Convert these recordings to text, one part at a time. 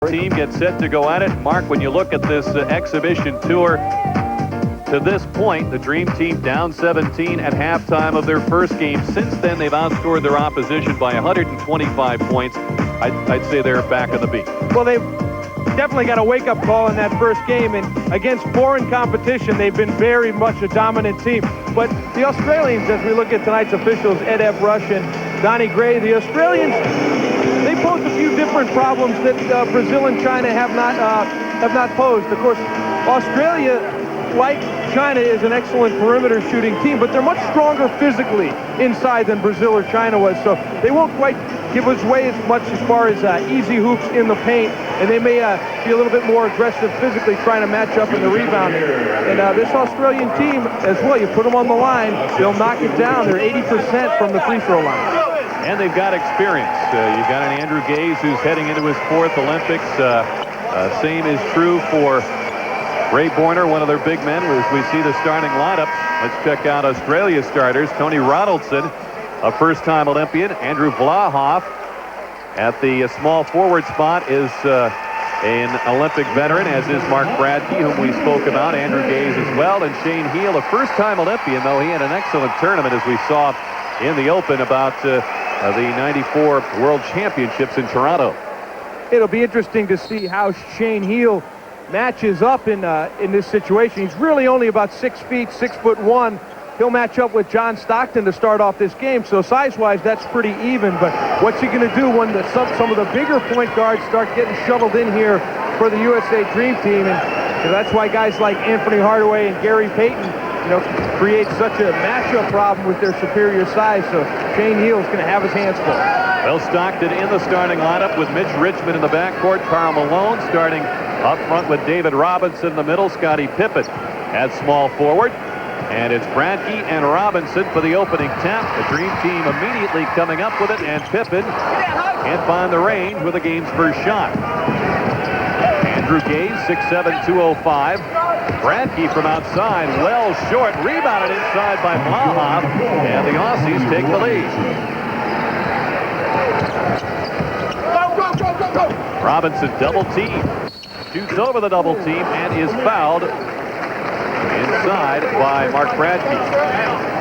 Team gets set to go at it. Mark, when you look at this exhibition tour, to this point, the Dream Team down 17 at halftime of their first game. Since then, they've outscored their opposition by 125 points. I'd say they're back on the beat. Well, they've definitely got a wake-up call in that first game, and against foreign competition, they've been very much a dominant team. But the Australians, as we look at tonight's officials, Ed F. Rush and Donnie Gray, the Australians, they pose a few different problems that Brazil and China have not posed. Of course, Australia, like China, is an excellent perimeter shooting team, but they're much stronger physically inside than Brazil or China was, so they won't quite give us away as much as far as easy hoops in the paint, and they may be a little bit more aggressive physically trying to match up in the rebounding. And this Australian team as well, you put them on the line, they'll knock it down. They're 80% from the free throw line. And they've got experience. You've got an Andrew Gaze who's heading into his fourth Olympics. Same is true for Ray Borner, one of their big men, as we see the starting lineup. Let's check out Australia's starters. Tony Ronaldson, a first-time Olympian. Andrew Vlahoff at the small forward spot is an Olympic veteran, as is Mark Bradkey, whom we spoke about. Andrew Gaze as well. And Shane Heal, a first-time Olympian, though he had an excellent tournament, as we saw in the Open about the 94 World Championships in Toronto. It'll be interesting to see how Shane Heal matches up in this situation. He's really only about 6 feet, 6'1". He'll match up with John Stockton to start off this game, so size-wise, that's pretty even. But what's he going to do when some of the bigger point guards start getting shuttled in here for the USA Dream Team? And that's why guys like Anthony Hardaway and Gary Payton, create such a matchup problem with their superior size. So Shane Heal is going to have his hands full. Well, Stockton in the starting lineup with Mitch Richmond in the backcourt. Karl Malone starting up front with David Robinson in the middle. Scottie Pippen at small forward. And it's Bradkey and Robinson for the opening tap. The Dream Team immediately coming up with it, and Pippen can't find the range with the game's first shot. Andrew Gaze, 6'7", 205. Bradkey from outside, well short, rebounded inside by Vlahoff, and the Aussies take the lead. Robinson double team, shoots over the double team, and is fouled inside by Mark Bradkey.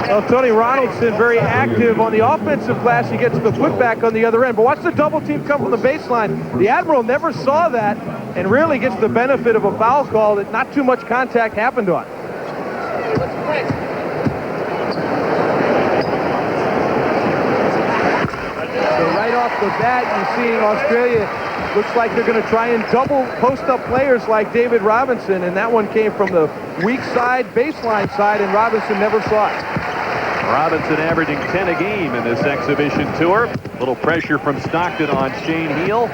Well, Tony Ronaldson very active on the offensive glass. He gets the putback on the other end. But watch the double team come from the baseline. The Admiral never saw that and really gets the benefit of a foul call that not too much contact happened on. So right off the bat, you're seeing Australia looks like they're going to try and double post-up players like David Robinson, and that one came from the weak side, baseline side, and Robinson never saw it. Robinson averaging 10 a game in this exhibition tour. A little pressure from Stockton on Shane Heal.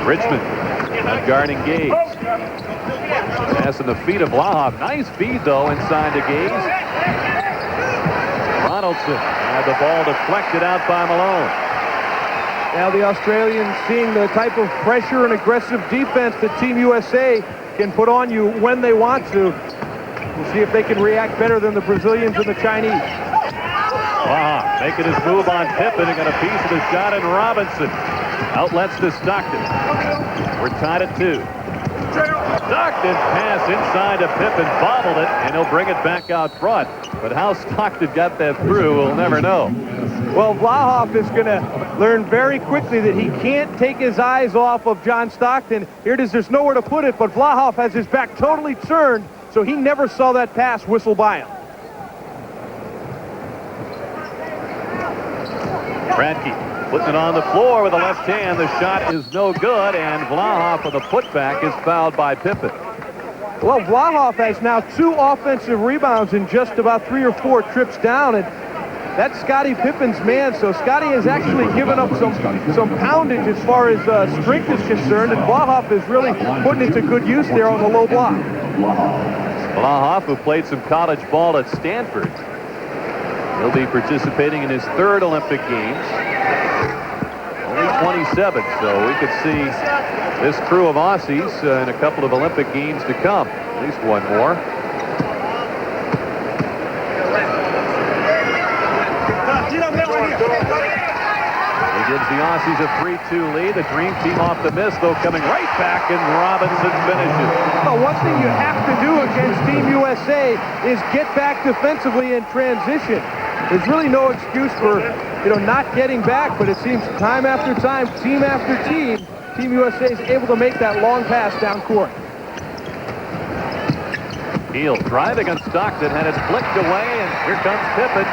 Richmond guarding Gaze. Pass in the feet of Vlahoff. Nice feed, though, inside to Gaze. Ronaldson had the ball deflected out by Malone. Now the Australians seeing the type of pressure and aggressive defense that Team USA can put on you when they want to. We'll see if they can react better than the Brazilians and the Chinese. Vlahoff making his move on Pippen and got a piece of his shot, and Robinson outlets to Stockton. We're tied at 2. Stockton pass inside to Pippen, bobbled it, and he'll bring it back out front. But how Stockton got that through, we'll never know. Well, Vlahoff is going to learn very quickly that he can't take his eyes off of John Stockton. Here it is, there's nowhere to put it, but Vlahoff has his back totally turned, so he never saw that pass whistle by him. Bradkey putting it on the floor with the left hand. The shot is no good, and Vlahoff with a putback is fouled by Pippen. Well, Vlahoff has now 2 offensive rebounds in just about 3 or 4 trips down, and that's Scottie Pippen's man. So Scottie has actually given up some poundage as far as strength is concerned, and Vlahoff is really putting it to good use there on the low block. Vlahoff, who played some college ball at Stanford, he'll be participating in his 3rd Olympic Games. Only 27, so we could see this crew of Aussies in a couple of Olympic Games to come. At least one more. gives the Aussies a 3-2 lead. The Dream Team off the miss, though, coming right back, and Robinson finishes. Well, one thing you have to do against Team USA is get back defensively in transition. There's really no excuse for, not getting back, but it seems time after time, team after team, Team USA is able to make that long pass down court. Hill driving on Stockton, had it flicked away, and here comes Pippen.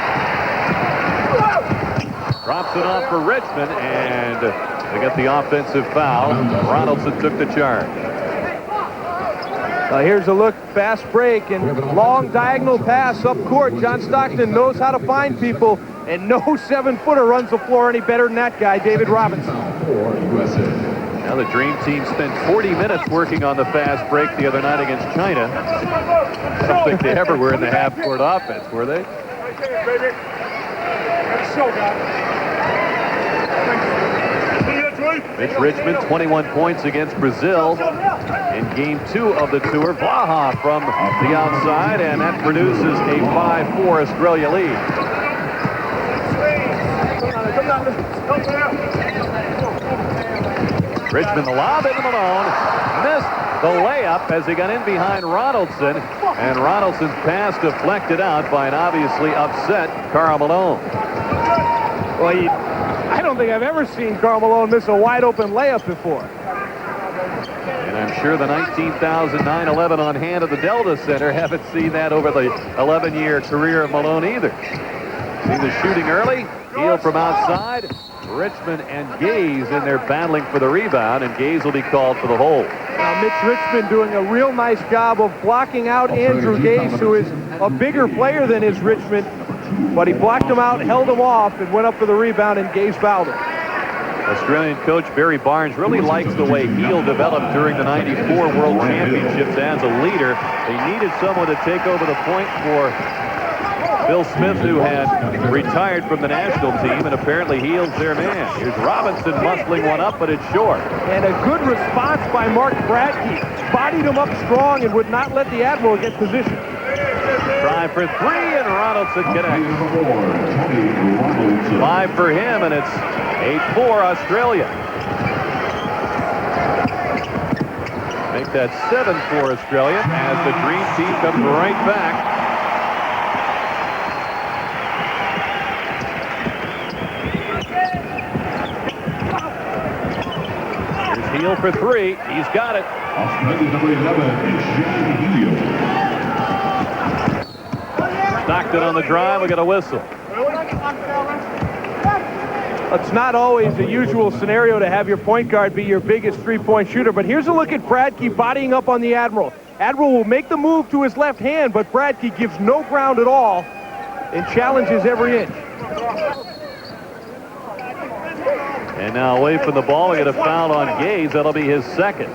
Drops it off for Richmond, and they get the offensive foul. Ronaldson took the charge. Here's a look, fast break, and long diagonal pass up court. John Stockton knows how to find people, and no 7-footer runs the floor any better than that guy, David Robinson. Now the Dream Team spent 40 minutes working on the fast break the other night against China. I don't think they ever were in the half-court offense, were they? Mitch Richmond, 21 points against Brazil in Game 2 of the tour. Blaha from the outside, and that produces a 5-4 Australia lead. Richmond, the lob into Malone, missed the layup as he got in behind Ronaldson, and Ronaldson's pass deflected out by an obviously upset Karl Malone. Well, I don't think I've ever seen Karl Malone miss a wide-open layup before. And I'm sure the 19,911 on hand at the Delta Center haven't seen that over the 11-year career of Malone either. See the shooting early, Hill from outside, Richmond and Gaze in there battling for the rebound, and Gaze will be called for the hold. Now Mitch Richmond doing a real nice job of blocking out Andrew Gaze, who is a bigger player than is Richmond, but he blocked him out, held him off, and went up for the rebound, and Gaze fouled him. Australian coach Barry Barnes really likes the way Hill developed during the '94 World Championships as a leader. They needed someone to take over the point for Bill Smith, who had retired from the national team, and apparently Hill's their man. Here's Robinson muscling one up, but it's short. And a good response by Mark Bradkey. Bodied him up strong and would not let the Admiral get position. Try for three, and Ronaldson connects. 5 for him, and it's 8-4 Australia. Make that 7-4 Australia as the Dream Team comes right back. Here's Hill for three. He's got it. Australia's number 11 is Shane Heal. Stockton on the drive. We got a whistle. It's not always the usual scenario to have your point guard be your biggest three-point shooter, but here's a look at Bradkey bodying up on the Admiral. Admiral will make the move to his left hand, but Bradkey gives no ground at all and challenges every inch. And now away from the ball, we get a foul on Gaze. That'll be his second.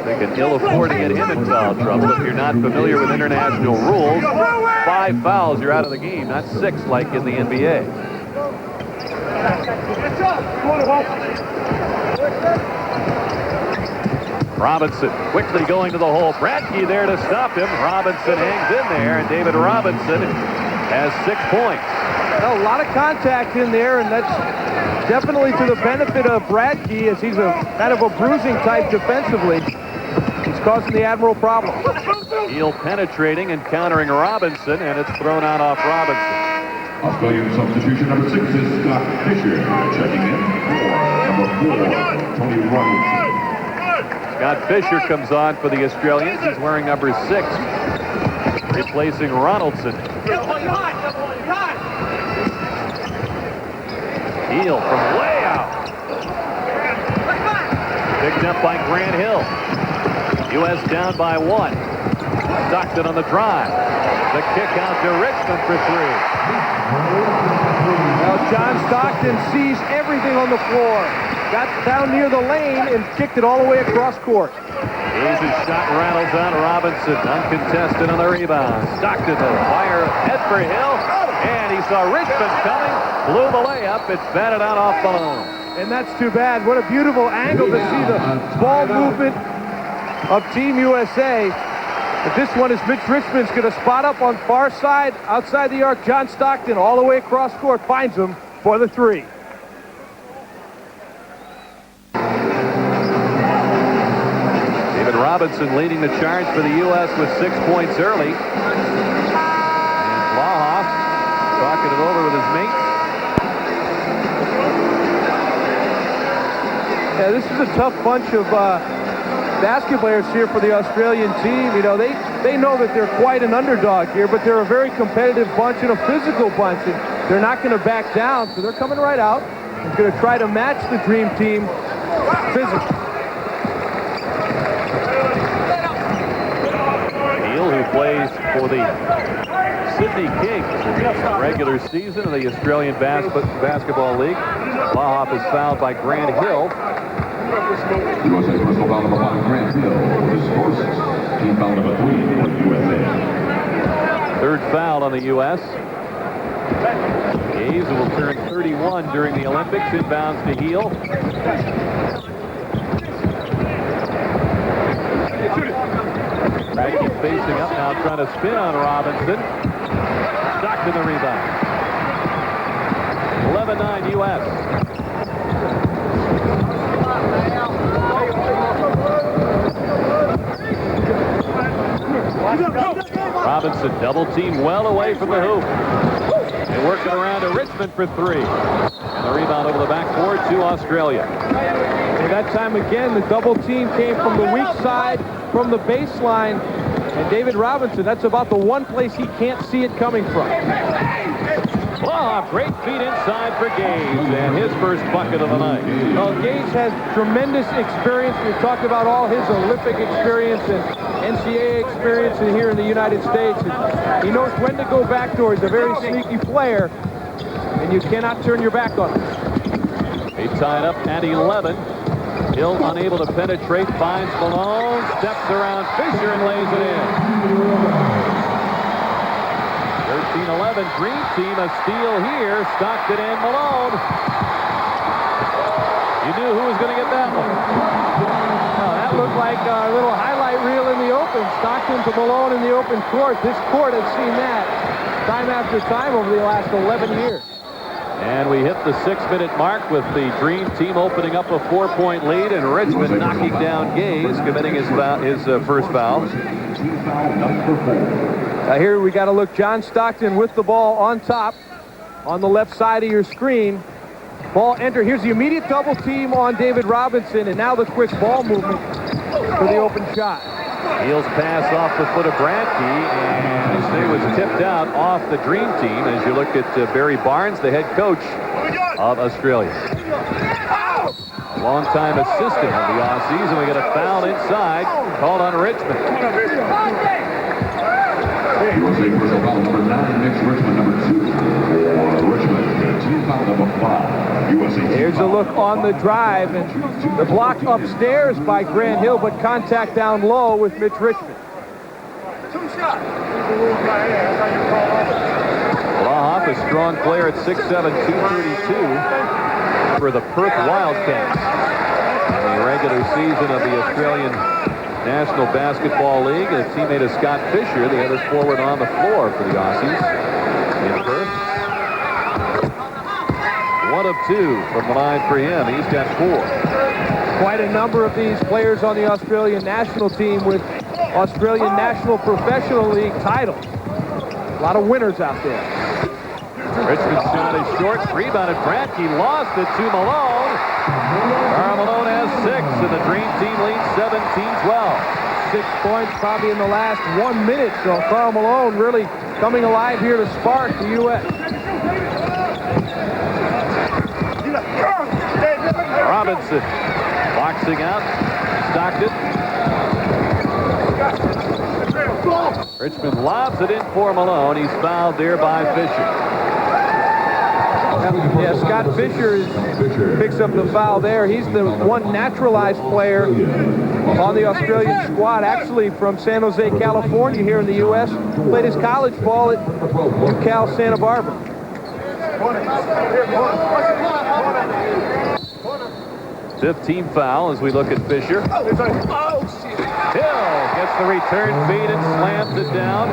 They can ill afford to get him in foul trouble. If you're not familiar with international rules, 5 fouls, you're out of the game, not 6 like in the NBA. Robinson quickly going to the hole. Bradkey there to stop him. Robinson hangs in there, and David Robinson has 6 points. Well, a lot of contact in there, and that's definitely to the benefit of Bradkey, as he's a kind of a bruising type defensively. He's causing the Admiral problems. Hill penetrating and countering Robinson, and it's thrown out off Robinson. Australian substitution number 6 is Scott Fisher. Checking in number 4, Tony Robinson. Scott Fisher comes on for the Australians. He's wearing number 6, replacing Ronaldson. Hill from way out. Picked up by Grant Hill. U.S. down by 1. Stockton on the drive. The kick out to Richmond for 3. Now John Stockton sees everything on the floor. Got down near the lane and kicked it all the way across court. Gaze's shot rattles on Robinson. Uncontested on the rebound. Stockton to fire head for Hill. And he saw Richmond coming. Blew the layup. It's batted out off Malone. And that's too bad. What a beautiful angle to see the ball movement of Team USA. But this one is Mitch Richmond's going to spot up on far side, outside the arc. John Stockton all the way across court, finds him, for the three. David Robinson leading the charge for the U.S. with 6 points early. And Blahoff talking it over with his mates. Yeah, this is a tough bunch of basketball players here for the Australian team. You know, they know that they're quite an underdog here, but they're a very competitive bunch and a physical bunch, and they're not going to back down, so they're coming right out and going to try to match the Dream Team physically. Neal, who plays for the Sydney Kings in the regular season of the Australian Basketball League. Blahoff is fouled by Grant Hill. USA personal foul number 5, Grant Hill. His first team foul number 3 for USA. Third foul on the U.S. Gaze will turn 31 during the Olympics. Inbounds to Heel. Radke facing up now, trying to spin on Robinson. Stockton the rebound. 11-9 U.S. Robinson double team well away from the hoop. They work it around to Richmond for 3. And the rebound over the backboard to Australia. And that time again, the double team came from the weak side, from the baseline. And David Robinson, that's about the one place he can't see it coming from. Blahoff, great feet inside for Gaze, and his first bucket of the night. Well, Gaze has tremendous experience. We've talked about all his Olympic experience and NCAA experience here in the United States. And he knows when to go backdoor. He's a very sneaky player, and you cannot turn your back on him. They tied up at 11. Hill unable to penetrate, finds Malone, steps around Fisher and lays it in. 13-11, Dream Team, a steal here. Stockton and Malone. You knew who was going to get that one. Well, that looked like a little highlight reel in the open. Stockton to Malone in the open court. This court has seen that time after time over the last 11 years. And we hit the 6-minute mark with the Dream Team opening up a 4-point lead, and Richmond knocking down Gaze, committing his first foul. Here we got to look. John Stockton with the ball on top on the left side of your screen. Ball enter. Here's the immediate double team on David Robinson, and now the quick ball movement for the open shot. Heels pass off the foot of Bradkey, and it was tipped out off the Dream Team as you look at Barry Barnes, the head coach of Australia. A longtime assistant of the Aussies, and we get a foul inside called on Richmond. USA personal foul number 9, Mitch Richmond, number 2 for Richmond. Team foul number 5. USA. Here's a look on the drive, and the block upstairs by Grant Hill, but contact down low with Mitch Richmond. Blahoff, a strong player at 6'7", 232 for the Perth Wildcats in the regular season of the Australian National Basketball League. A teammate of Scott Fisher, the other forward on the floor for the Aussies in Perth. 1 of 2 from the line for him. He's got 4. Quite a number of these players on the Australian national team with Australian National Professional League titles. A lot of winners out there. Richmond's shot is short. Rebounded Bradkey. Lost it to Malone. Karl Malone has 6, and the Dream Team leads 17-12. 6 points probably in the last 1 minute. So Karl Malone really coming alive here to spark the U.S. Robinson boxing out. Stockton. Richmond lobs it in for Malone. He's fouled there by Fisher. Yeah, Scott Fisher picks up the foul there. He's the one naturalized player on the Australian squad, actually from San Jose, California, here in the U.S. Played his college ball at UCal Santa Barbara. 15th foul as we look at Fisher. Hill Gets the return feed and slams it down.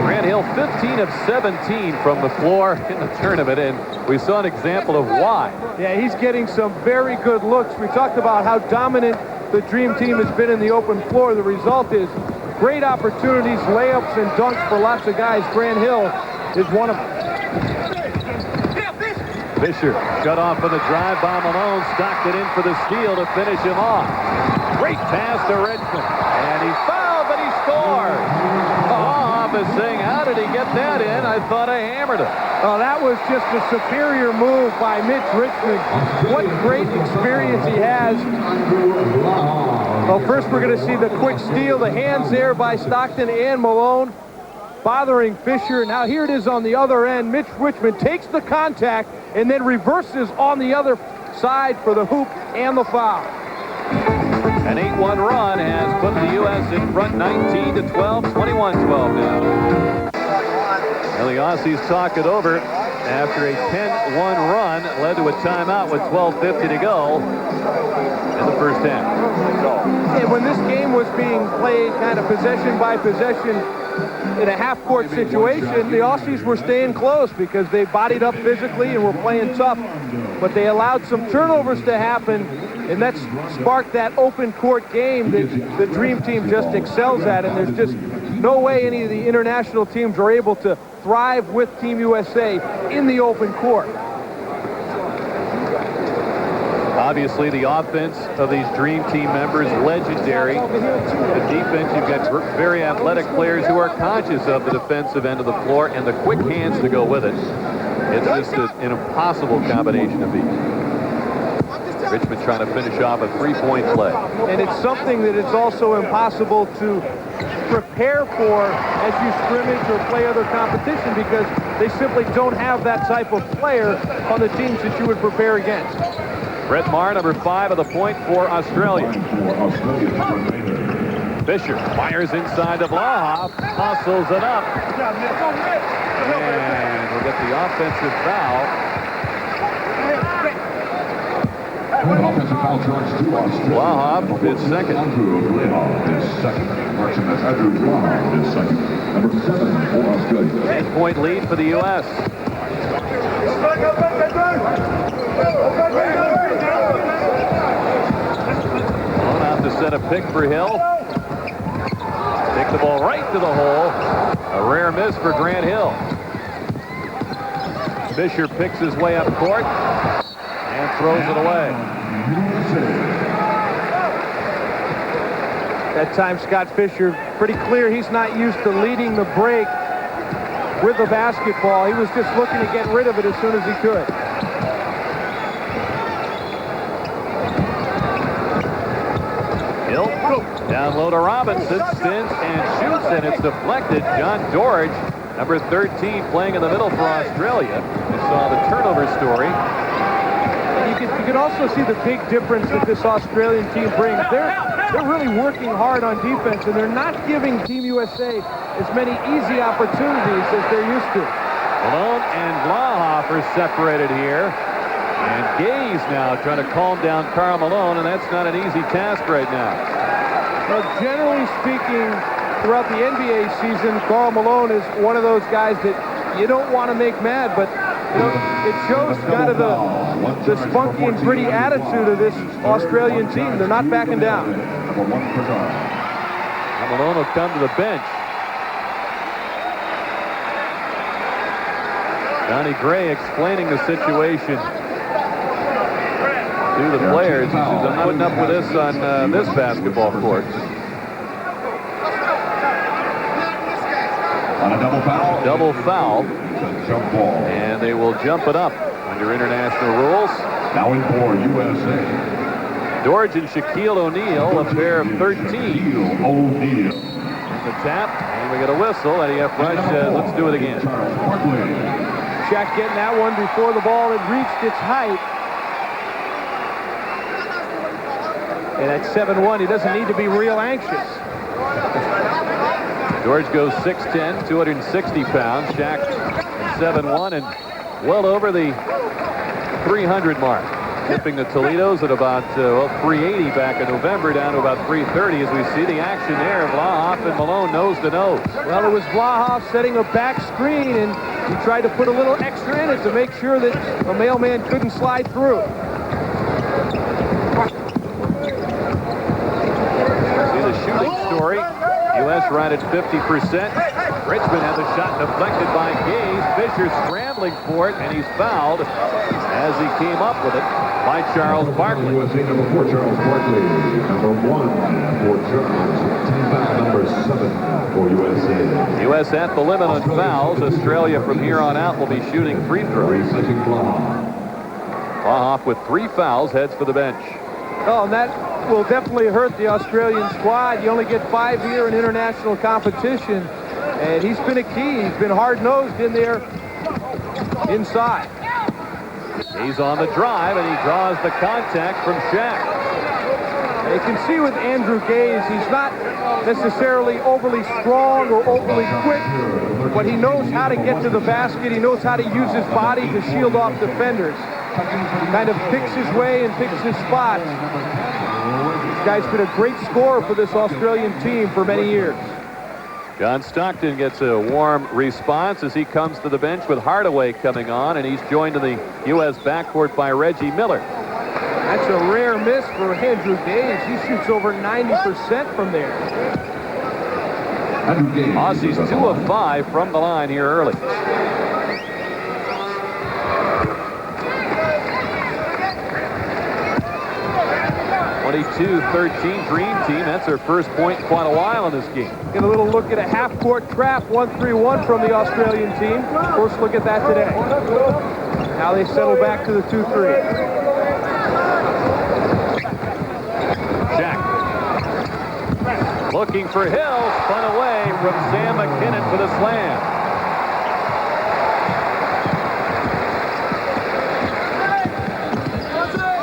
Grant Hill 15 of 17 from the floor in the tournament, and we saw an example of why. Yeah, he's getting some very good looks. We talked about how dominant the Dream Team has been in the open floor. The result is great opportunities, layups, and dunks for lots of guys. Grant Hill is one of them. Fisher shut off on the drive by Malone, stocked it in for the steal to finish him off. Great pass to Richmond, and he fouled, but he scored. Off is saying, how did he get that in? I thought I hammered him. Oh, that was just a superior move by Mitch Richmond. What great experience he has. Well, first we're going to see the quick steal, the hands there by Stockton and Malone, bothering Fisher. Now here it is on the other end. Mitch Richmond takes the contact and then reverses on the other side for the hoop and the foul. An 8-1 run has put the U.S. in front 19-12, 21-12 now. And the Aussies talk it over after a 10-1 run led to a timeout with 12:50 to go in the first half. And when this game was being played kind of possession by possession in a half-court situation, the Aussies were staying close because they bodied up physically and were playing tough. But they allowed some turnovers to happen, and that's sparked that open court game that the Dream Team just excels at. And there's just no way any of the international teams are able to thrive with Team USA in the open court. Obviously, the offense of these Dream Team members, legendary. The defense, you've got very athletic players who are conscious of the defensive end of the floor and the quick hands to go with it. It's just an impossible combination to beat. Richmond trying to finish off a three-point play. And it's something that it's also impossible to prepare for as you scrimmage or play other competition because they simply don't have that type of player on the teams that you would prepare against. Brett Maher, number 5 of the point for Australia. Fisher fires inside to Vlahoff, hustles it up. And we'll get the offensive foul. Offensive foul charge to Australia. Vlahoff is second. Andrew Vlahoff is second. Correction, that's Andrew Vlahoff is second. Number 7 for Australia. 8-point lead for the U.S. Malone out to set a pick for Hill. Take the ball right to the hole. A rare miss for Grant Hill. Fisher picks his way up court and throws it away. That time, Scott Fisher, pretty clear he's not used to leading the break with the basketball. He was just looking to get rid of it as soon as he could. Hill down low to Robinson, spins and shoots, and it's deflected. John George, number 13, playing in the middle for Australia. You saw the turnover story. You can also see the big difference that this Australian team brings. They're really working hard on defense, and they're not giving Team USA as many easy opportunities as they're used to. Malone and Vlahoff are separated here. And Gaze now trying to calm down Karl Malone, and that's not an easy task right now. Well, generally speaking, throughout the NBA season, Karl Malone is one of those guys that you don't want to make mad, but you know, it shows kind of the spunky and gritty attitude of this Australian team. They're not backing down. Malone will come to the bench. Donnie Gray explaining the situation to the players. He says, I'm putting up with this on this basketball court. On a double foul. Double foul. Jump ball. And they will jump it up under international rules. Now in for USA. George and Shaquille O'Neal, a pair of 13. Shaquille O'Neal. The tap, and we get a whistle, and EF Rush says, let's do it again. Shaq getting that one before the ball had reached its height. And at 7-1, he doesn't need to be real anxious. George goes 6'10", 260 pounds. Shaq 7'1", and well over the 300 mark. Tipping the Toledos at about 380 back in November, down to about 330 as we see the action there. Vlahoff and Malone nose to nose. Well, it was Vlahoff setting a back screen, and he tried to put a little extra in it to make sure that the mailman couldn't slide through. See the shooting story. U.S. right at 50%. Richmond had the shot deflected by Gaze. Fisher scrambling for it, and he's fouled as he came up with it by Charles Barkley. USA number 4, Charles Barkley. Number 1 for Charles. Team foul number 7 for USA. U.S. at the limit on fouls. Australia from here on out will be shooting free throws. Vlahoff with 3 fouls heads for the bench. Oh, and that will definitely hurt the Australian squad. You only get 5 here in international competition, and he's been a key. He's been hard-nosed in there inside. He's on the drive, and he draws the contact from Shaq. You can see with Andrew Gaze, he's not necessarily overly strong or overly quick, but he knows how to get to the basket. He knows how to use his body to shield off defenders. Kind of picks his way and picks his spots. This guy's been a great scorer for this Australian team for many years. John Stockton gets a warm response as he comes to the bench with Hardaway coming on, and he's joined in the U.S. backcourt by Reggie Miller. That's a rare miss for Andrew Gaze. He shoots over 90% from there. Aussies 2 of 5 from the line here early. 22-13 Dream Team. That's their first point in quite a while in this game. Get a little look at a half-court trap, 1-3-1 from the Australian team. First look at that today. Now they settle back to the 2-3. Shaq. Looking for Hill. Spun away from Sam McKinnon for the slam.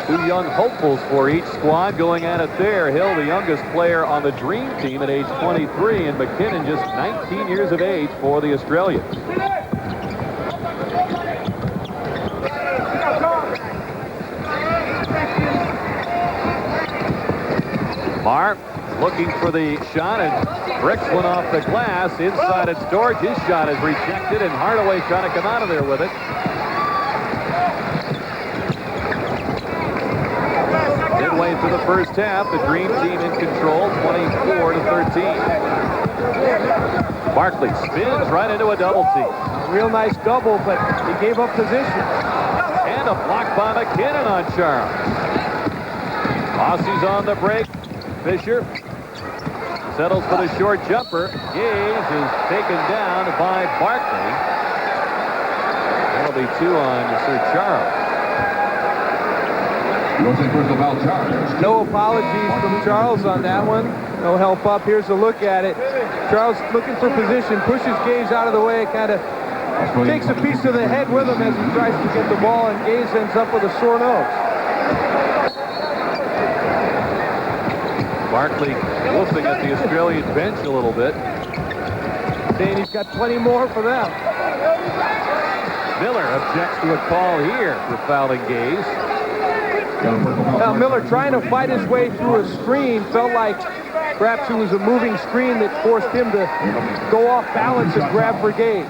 Two young hopefuls for each squad going at it there. Hill, the youngest player on the Dream Team at age 23, and McKinnon just 19 years of age for the Australians. Marr looking for the shot, and Bricks went off the glass. Inside at Storch, his shot is rejected, and Hardaway trying to come out of there with it. Midway through the first half, the Dream Team in control, 24-13. Barkley spins right into a double team. Real nice double, but he gave up position. And a block by McKinnon on Charles. Aussies on the break. Fisher settles for the short jumper. Gage is taken down by Barkley. That'll be 2 on Sir Charles. No apologies from Charles on that one. No help up. Here's a look at it. Charles looking for position, pushes Gage out of the way, kind of takes a piece of the head with him as he tries to get the ball, and Gage ends up with a sore nose. Barkley woofing at the Australian bench a little bit. Saying he's got plenty more for them. Miller objects to a call here for fouling Gaze. Now Miller trying to fight his way through a screen, felt like perhaps it was a moving screen that forced him to go off balance and grab for Gage.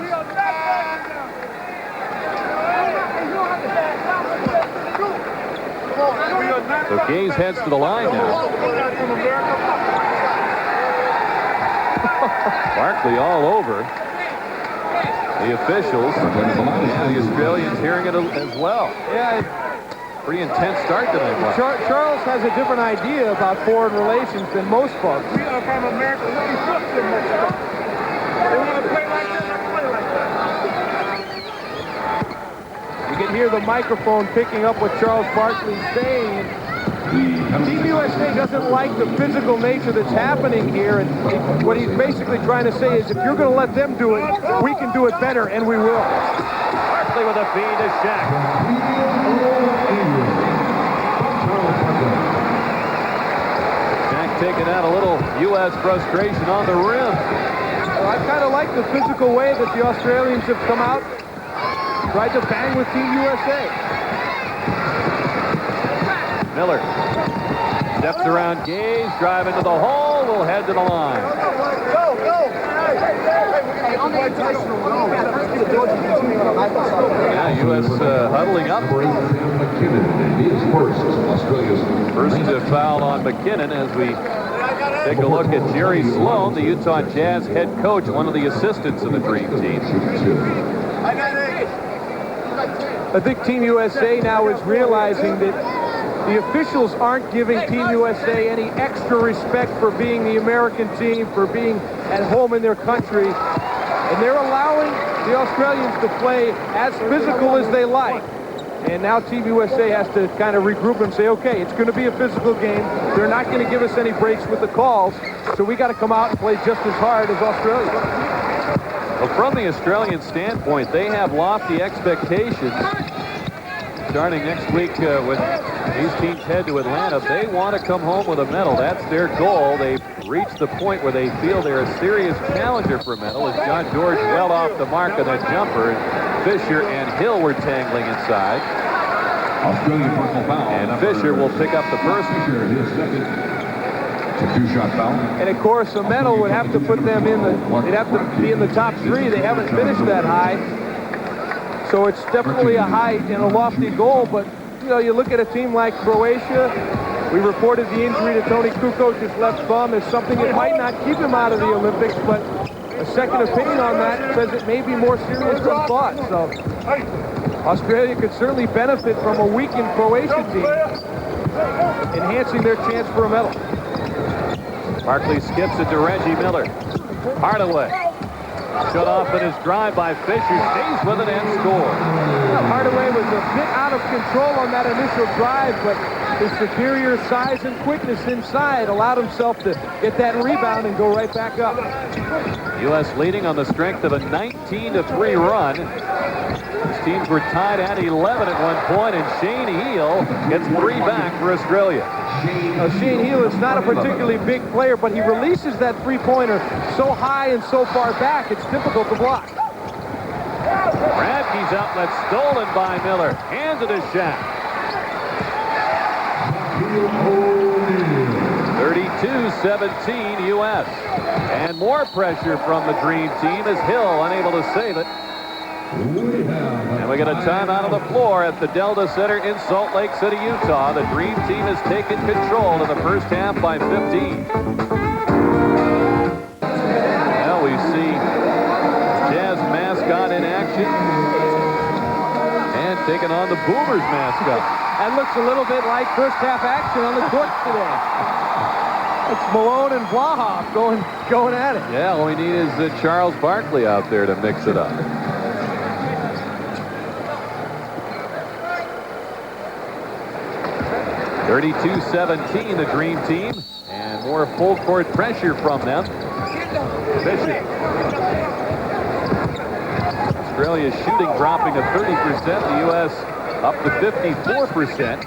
So Gaze heads to the line now. Barkley all over the officials. And the Australians hearing it as well. Yeah, pretty intense start tonight. Charles has a different idea about foreign relations than most folks. We are from America. We fuck them. They want to play like this. Play like that. You can hear the microphone picking up what Charles Barkley's saying. Team USA doesn't like the physical nature that's happening here, and what he's basically trying to say is if you're going to let them do it, we can do it better, and we will. Barkley with a feed to Shaq. Shaq taking out a little U.S. frustration on the rim. Well, I kind of like the physical way that the Australians have come out, tried to bang with Team USA. Miller steps around Gaze, drive into the hole, will head to the line. Yeah, U.S. huddling up. First foul on McKinnon as we take a look at Jerry Sloan, the Utah Jazz head coach, one of the assistants of the Dream Team. I think Team USA now is realizing that the officials aren't giving Team USA any extra respect for being the American team, for being at home in their country. And they're allowing the Australians to play as physical as they like. And now Team USA has to kind of regroup and say, okay, it's going to be a physical game. They're not going to give us any breaks with the calls. So we got to come out and play just as hard as Australia. Well, from the Australian standpoint, they have lofty expectations. Starting next week when these teams head to Atlanta, they want to come home with a medal. That's their goal. They've reached the point where they feel they're a serious challenger for a medal as John George well off the mark on that jumper. Fisher and Hill were tangling inside. Australian personal foul. And Fisher will pick up the first. Fisher, his second. It's a two-shot foul. And of course, a medal would have to put them in they'd have to be in the top three. They haven't finished that high. So it's definitely a high and a lofty goal, but you know, you look at a team like Croatia. We reported the injury to Tony Kukoc, his left thumb, is something that might not keep him out of the Olympics, but a second opinion on that says it may be more serious than thought. So Australia could certainly benefit from a weakened Croatian team, enhancing their chance for a medal. Barkley skips it to Reggie Miller. Hardaway. Shut off in his drive by Fisher. Stays with it and scores. Well, Hardaway was a bit out of control on that initial drive, but his superior size and quickness inside allowed himself to get that rebound and go right back up. U.S. leading on the strength of a 19-3 run. These teams were tied at 11 at one point, and Shane Heal gets 3 back for Australia. Shane Heal is not a particularly big player, but he releases that three-pointer so high and so far back, it's difficult to block. Radke's outlet stolen by Miller. Hands it to Shaq. 32-17 U.S. And more pressure from the Dream Team as Hill unable to save it. And we get a timeout on the floor at the Delta Center in Salt Lake City, Utah. The Dream Team has taken control in the first half by 15. Now we see Jazz mascot in action and taking on the Boomers mascot. That looks a little bit like first half action on the court today. It's Malone and Blahoff going at it. Yeah, all we need is Charles Barkley out there to mix it up. (32-17) the Dream Team, and more full court pressure from them. Fisher. Australia's shooting dropping to 30%. The U.S. up to 54%.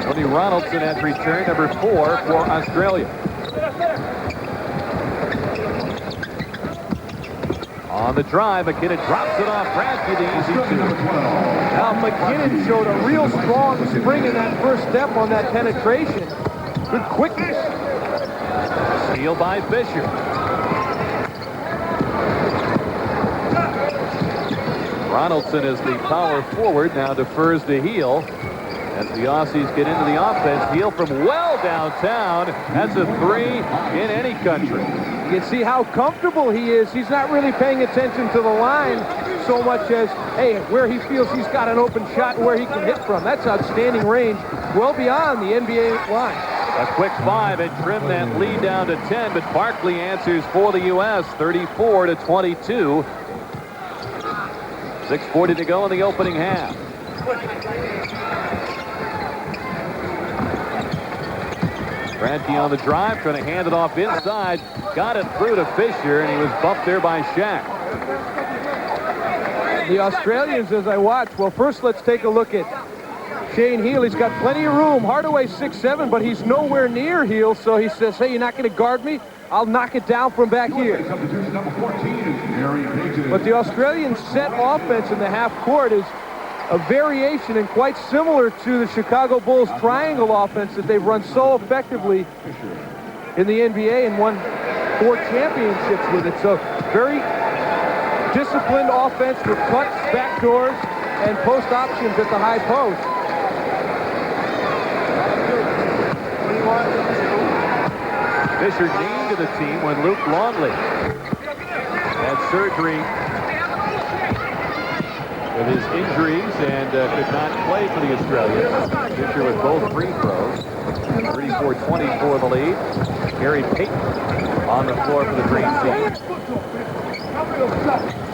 Tony Ronaldson has returned, number 4 for Australia. On the drive, McKinnon drops it off Radke, the easy 2. Now McKinnon showed a real strong spring in that first step on that penetration. Good quickness. Steal by Fisher. Ronaldson is the power forward, now defers to Heal. As the Aussies get into the offense, Heal from well downtown. That's a 3 in any country. You can see how comfortable he is. He's not really paying attention to the line so much as, hey, where he feels he's got an open shot and where he can hit from. That's outstanding range, well beyond the NBA line. A quick 5 and trim that lead down to 10, but Barkley answers for the U.S. 34-22. 6:40 to go in the opening half. Radke on the drive, trying to hand it off inside. Got it through to Fisher, and he was bumped there by Shaq. The Australians, as I watch, well, first let's take a look at Shane Heel, he's got plenty of room. Hardaway 6'7", but he's nowhere near Heel, so he says, hey, you're not going to guard me? I'll knock it down from back here. Substitution number 14 is Harry Payton. But the Australian set offense in the half court is a variation and quite similar to the Chicago Bulls triangle offense that they've run so effectively in the NBA and won 4 championships with it. So very disciplined offense with cuts, backdoors, and post options at the high post. Fisher named to the team when Luke Longley had surgery with his injuries and could not play for the Australians. Fisher with both free throws. 34-24 the lead. Gary Payton on the floor for the Green team.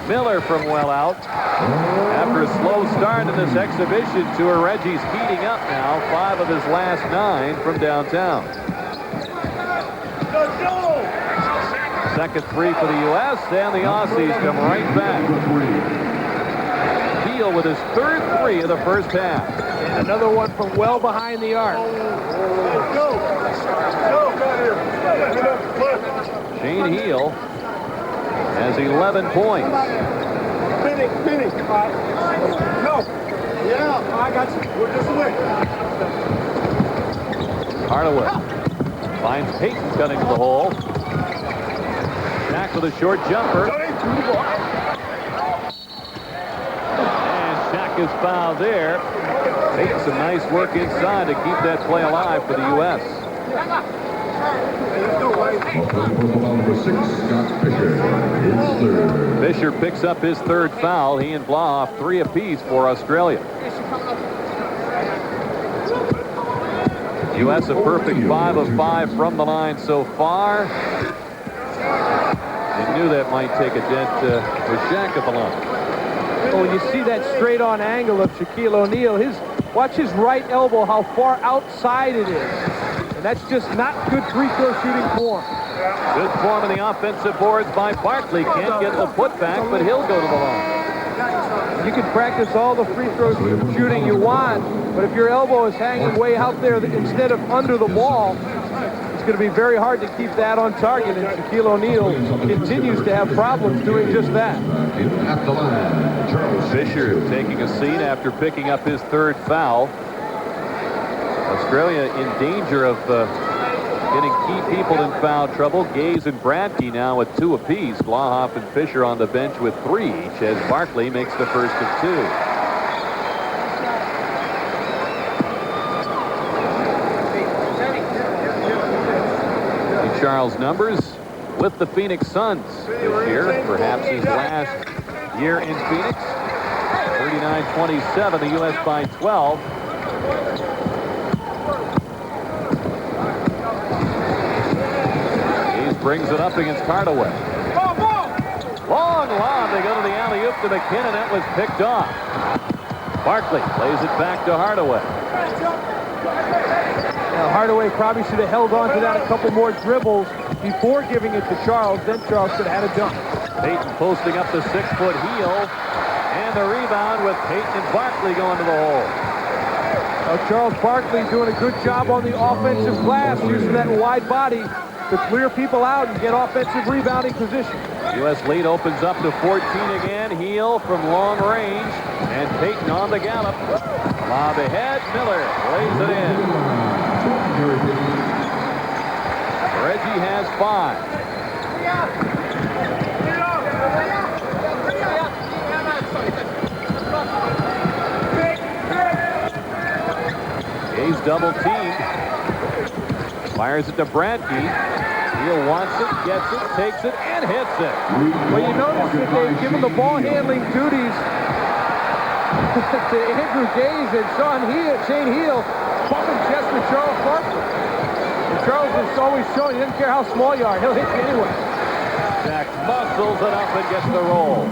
Miller from well out. After a slow start in this exhibition tour, Reggie's heating up now. 5 of his last 9 from downtown. Second 3 for the U.S. and the Aussies come right back. Heel with his third 3 of the first half. And another one from well behind the arc. Shane Heel has 11 points. Finish. No. Yeah, I got you. We're this way. Hardaway finds Payton cutting to the hole. Back with a short jumper. And Shaq is fouled there. Making some nice work inside to keep that play alive for the U.S. Number 6, Scott Fisher, is third. Fisher picks up his third foul. He and Blahoff 3 apiece for Australia. U.S. a perfect 5 of 5 from the line so far. They knew that might take a dent with Shaq at the line. Oh, you see that straight-on angle of Shaquille O'Neal. Watch his right elbow, how far outside it is. And that's just not good free throw shooting form. Good form in the offensive boards by Barkley. Can't get the putback, but he'll go to the line. You can practice all the free throw shooting you want, but if your elbow is hanging way out there instead of under the ball, it's going to be very hard to keep that on target, and Shaquille O'Neal continues to have problems doing just that. At the line, Charles Fisher taking a seat after picking up his third foul. Australia in danger of getting key people in foul trouble. Gaze and Bradkey now with 2 apiece. Blahoff and Fisher on the bench with 3 each as Barkley makes the first of 2. Charles Numbers with the Phoenix Suns this year, perhaps his last year in Phoenix. 39-27, the U.S. by 12. He brings it up against Hardaway. Long lob, they go to the alley-oop to McKinnon. That was picked off. Barkley plays it back to Hardaway. Now, Hardaway probably should have held on to that a couple more dribbles before giving it to Charles. Then Charles should have had a dunk. Payton posting up the 6-foot heel. And the rebound with Payton and Barkley going to the hole. Now, Charles Barkley doing a good job on the offensive glass, using that wide body to clear people out and get offensive rebounding position. U.S. lead opens up to 14 again. Heel from long range. And Payton on the gallop. Lob ahead. Miller lays it in. Reggie has 5. He's double teamed. Fires it to Bradkey. Heel wants it, gets it, takes it, and hits it. Well, you notice that they've given the ball handling duties to Andrew Gaze and Shane Heel bumping chest with Charles Barkley. And Charles is always showing he doesn't care how small you are, he'll hit you anyway. Jack muscles it up and gets the roll.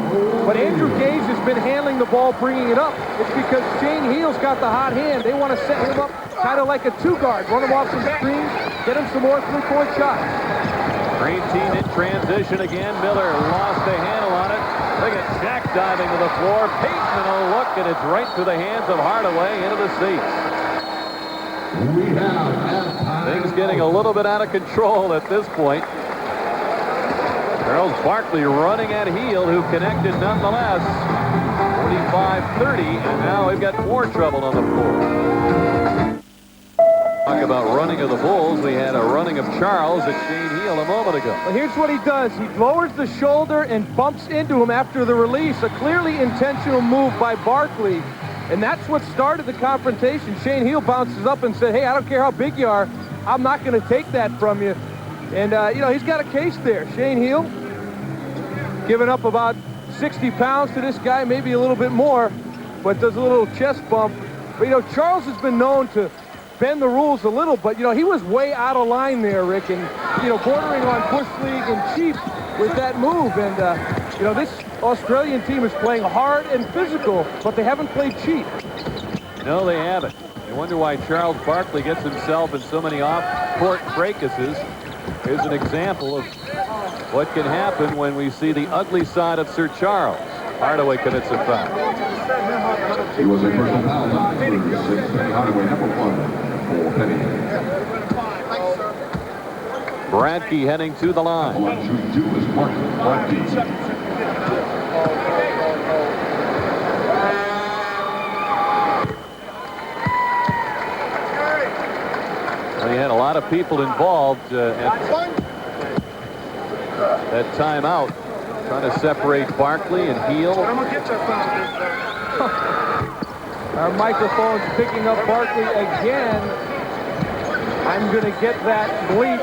But Andrew Gaze has been handling the ball, bringing it up. It's because Shane Heel's got the hot hand. They want to set him up kind of like a 2-guard. Run him off some screens, get him some more 3-point shots. Green team in transition again. Miller lost the handle on it. The Look at Jack diving to the floor. Peyton, and a look, and it's right through the hands of Hardaway into the seats. We have Things getting a little bit out of control at this point. Charles Barkley running at heel, who connected nonetheless. 45-30, and now we've got more trouble on the floor. Talk about running of the Bulls. We had a running of Charles at Shane Heel a moment ago. Well, here's what he does. He lowers the shoulder and bumps into him after the release. A clearly intentional move by Barkley. And that's what started the confrontation. Shane Heel bounces up and said, hey, I don't care how big you are. I'm not going to take that from you. And, you know, he's got a case there. Shane Heel giving up about 60 pounds to this guy, maybe a little bit more, but does a little chest bump. But, you know, Charles has been known to bend the rules a little, but, you know, he was way out of line there, Rick, and, you know, bordering on Bush League and cheap with that move. And, you know, this Australian team is playing hard and physical, but they haven't played cheap. No, they haven't. I wonder why Charles Barkley gets himself in so many off-court fracases. Here's an example of what can happen when we see the ugly side of Sir Charles. Hardaway commits a foul. It was a personal foul. Number 6, Penny Hardaway, number 1 for Penny. Bradkey heading to the line. One shooting 2 is Mark Bradkey. Well, he had a lot of people involved at that timeout, trying to separate Barkley and Heel. Our microphone's picking up Barkley again. I'm going to get that bleep.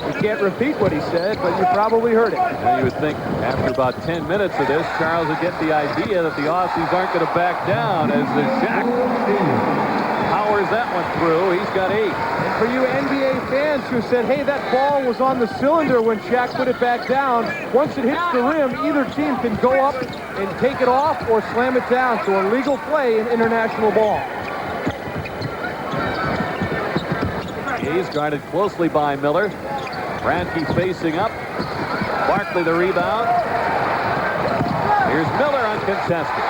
We can't repeat what he said, but you probably heard it. Now you would think after about 10 minutes of this, Charles would get the idea that the Aussies aren't going to back down as the Shaq powers that one through. He's got 8. And for you NBA fans who said, hey, that ball was on the cylinder when Shaq put it back down, once it hits the rim, either team can go up and take it off or slam it down. So a legal play in international ball. He's guarded closely by Miller. Bradkey facing up. Barkley the rebound. Here's Miller uncontested.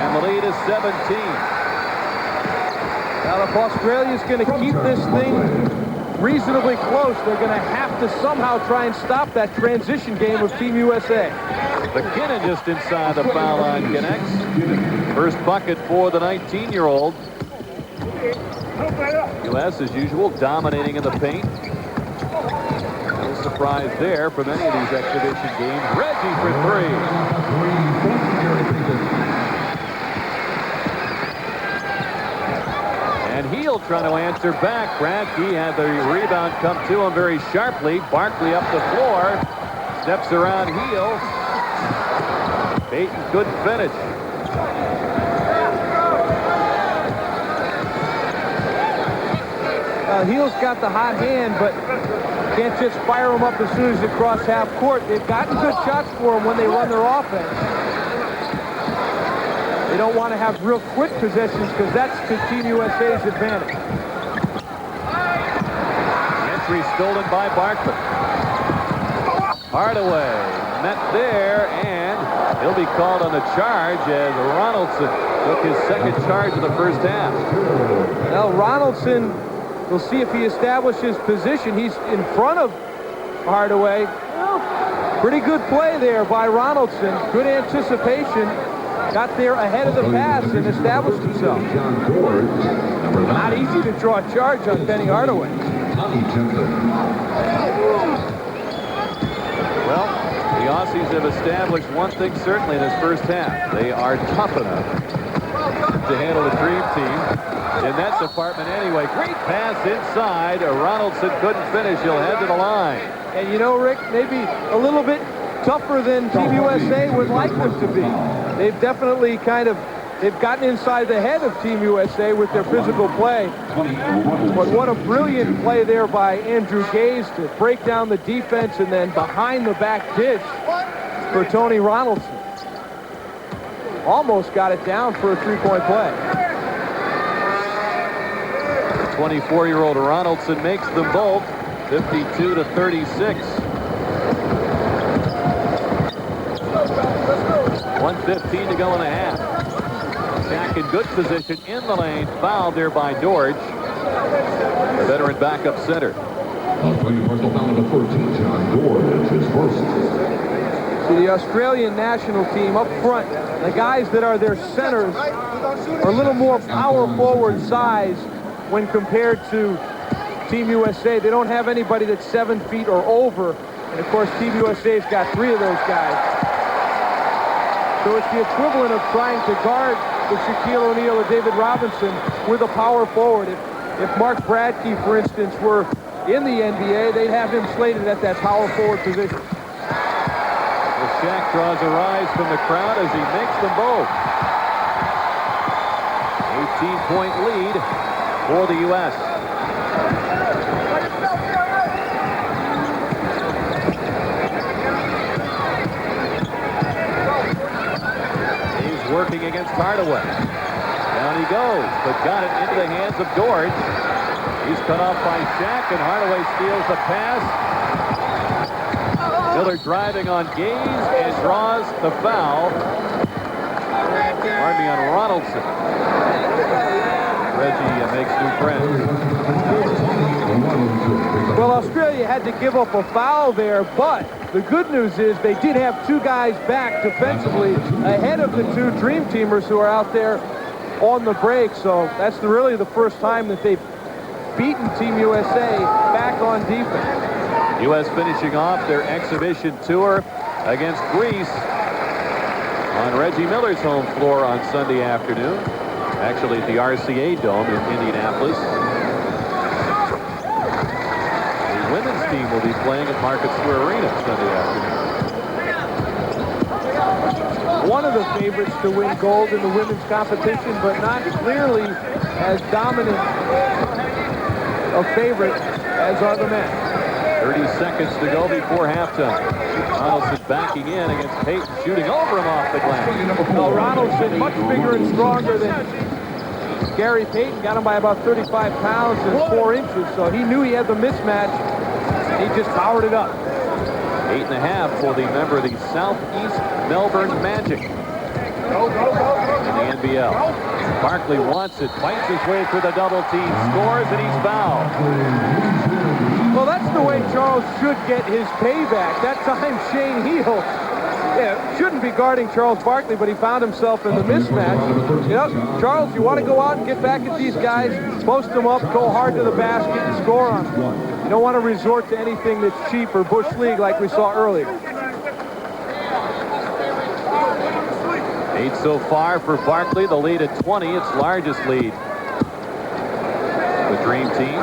And the lead is 17. Now, if Australia's going to keep this thing reasonably close, they're going to have to somehow try and stop that transition game of Team USA. McKinnon just inside the foul line connects. First bucket for the 19-year-old. U.S. as usual dominating in the paint. No surprise there from any of these exhibition games. Reggie for 3. And Heel trying to answer back. Bradkey had the rebound come to him very sharply. Barkley up the floor. Steps around Heel. Peyton couldn't finish. Heel's got the hot hand, but can't just fire them up as soon as they cross half court. They've gotten good shots for them when they run their offense. They don't want to have real quick possessions because that's to Team USA's advantage. Entry stolen by Barkley. Hardaway met there, and he'll be called on the charge as Ronaldson took his second charge of the first half. Well, Ronaldson, we'll see if he establishes position. He's in front of Hardaway. Well, pretty good play there by Ronaldson. Good anticipation. Got there ahead of the pass and established himself. Not easy to draw a charge on Penny Hardaway. Well, the Aussies have established one thing certainly in this first half. They are tough enough to handle the Dream Team in that department anyway. Great pass inside. Ronaldson couldn't finish. He'll head to the line. And you know, Rick, maybe a little bit tougher than Team USA would like them to be. They've definitely they've gotten inside the head of Team USA with their physical play. But what a brilliant play there by Andrew Gaze to break down the defense and then behind the back dish for Tony Ronaldson. Almost got it down for a three-point play. 24-year-old Ronaldson makes them both 52-36. 1:15 to go in the half. Shaq in good position in the lane. Fouled there by George. The veteran backup center. Playing personal foul number 14, John George, his first. See, the Australian national team up front, the guys that are their centers are a little more power forward size when compared to Team USA. They don't have anybody that's 7 feet or over. And of course, Team USA's got 3 of those guys. So it's the equivalent of trying to guard with Shaquille O'Neal or David Robinson with a power forward. If Mark Bradkey, for instance, were in the NBA, they'd have him slated at that power forward position. Well, Shaq draws a rise from the crowd as he makes them both. 18-point lead for the U.S. He's working against Hardaway. Down he goes, but got it into the hands of George. He's cut off by Shaq, and Hardaway steals the pass. Miller driving on Gaze and draws the foul. Pardon me, on Ronaldson. Reggie makes new friends. Well, Australia had to give up a foul there, but the good news is they did have 2 guys back defensively ahead of the 2 Dream Teamers who are out there on the break. So that's really the first time that they've beaten Team USA back on defense. U.S. finishing off their exhibition tour against Greece on Reggie Miller's home floor on Sunday afternoon. Actually at the RCA Dome in Indianapolis. The women's team will be playing at Market Square Arena Sunday afternoon. One of the favorites to win gold in the women's competition, but not clearly as dominant a favorite as are the men. 30 seconds to go before halftime. Ronaldson backing in against Payton, shooting over him off the glass. Well, Ronaldson much bigger and stronger than Gary Payton. Got him by about 35 pounds and 4 inches, so he knew he had the mismatch. He just powered it up. 8.5 for the member of the Southeast Melbourne Magic in the NBL. Barkley wants it, fights his way through the double team, scores, and he's fouled. Well, that's the way Charles should get his payback. That time Shane Heal shouldn't be guarding Charles Barkley, but he found himself in the mismatch. You know, Charles, you want to go out and get back at these guys, post them up, go hard to the basket, and score on them. You don't want to resort to anything that's cheap or Bush League like we saw earlier. 8 so far for Barkley, the lead at 20, its largest lead. The Dream Team.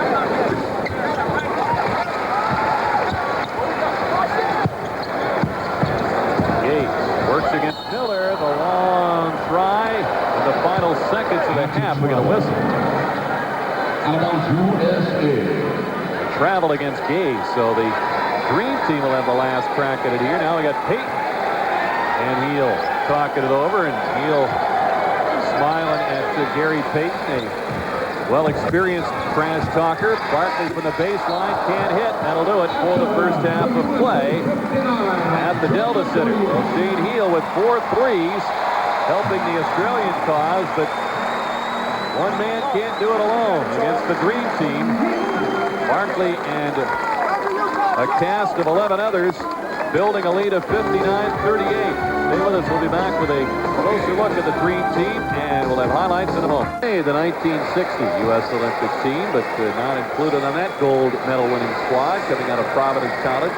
Works against Miller, the long try, in the final seconds of the half. We get a whistle. Travel against Gaze, so the Dream Team will have the last crack at it here. Now we got Payton, and Heal talking it over, and Heal smiling at Gary Payton, a well-experienced trash talker. Barkley from the baseline can't hit. That'll do it for the first half of play at the Delta Center. Well, Shane Heal with 4 threes, helping the Australian cause, but one man can't do it alone against the Dream Team. Barkley and a cast of 11 others building a lead of 59-38. Stay with us. We'll be back with a closer look at the Dream Team, and we'll have highlights in a moment. Hey, the 1960 U.S. Olympic team, but not included on that gold medal winning squad coming out of Providence College.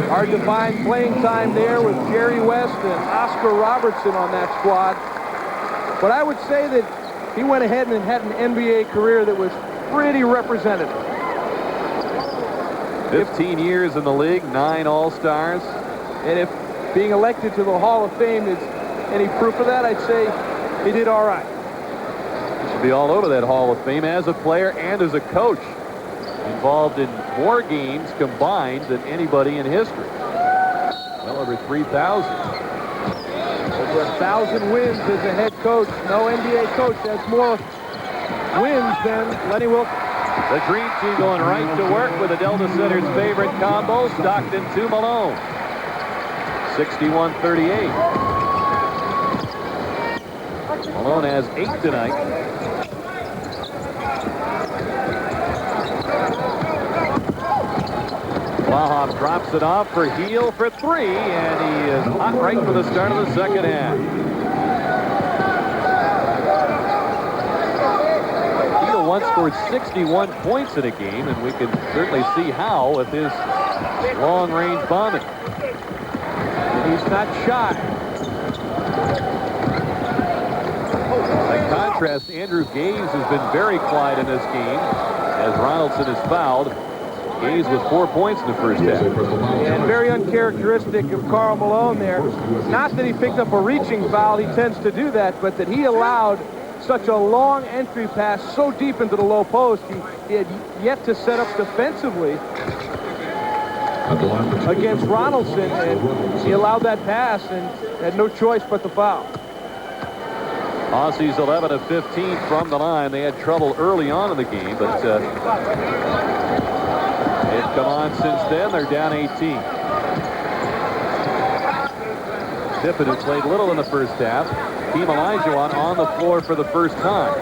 Hard to find playing time there with Jerry West and Oscar Robertson on that squad. But I would say that he went ahead and had an NBA career that was pretty representative. 15 years in the league, 9 All-Stars. And if being elected to the Hall of Fame is any proof of that, I'd say he did all right. He should be all over that Hall of Fame as a player and as a coach. Involved in more games combined than anybody in history. Well over 3,000. Over 1,000 wins as a head coach. No NBA coach has more wins than Lenny Wilkens. The Dream Team going right to work with the Delta Center's favorite combo, Stockton to Malone. 61-38. Malone has 8 tonight. Blahoff drops it off for Heel for 3, and he is hot right for the start of the second half. Heel once scored 61 points in a game, and we can certainly see how with his long-range bombing. And he's not shy. By contrast, Andrew Gaze has been very quiet in this game as Ronaldson is fouled. Gaze with 4 points in the first half. And very uncharacteristic of Karl Malone there. Not that he picked up a reaching foul, he tends to do that, but that he allowed such a long entry pass so deep into the low post. He had yet to set up defensively against Ronaldson, and he allowed that pass and had no choice but the foul. Aussies 11 of 15 from the line. They had trouble early on in the game, but they've come on since then. They're down 18. Pippen, who played little in the first half. Team Olajuwon on the floor for the first time.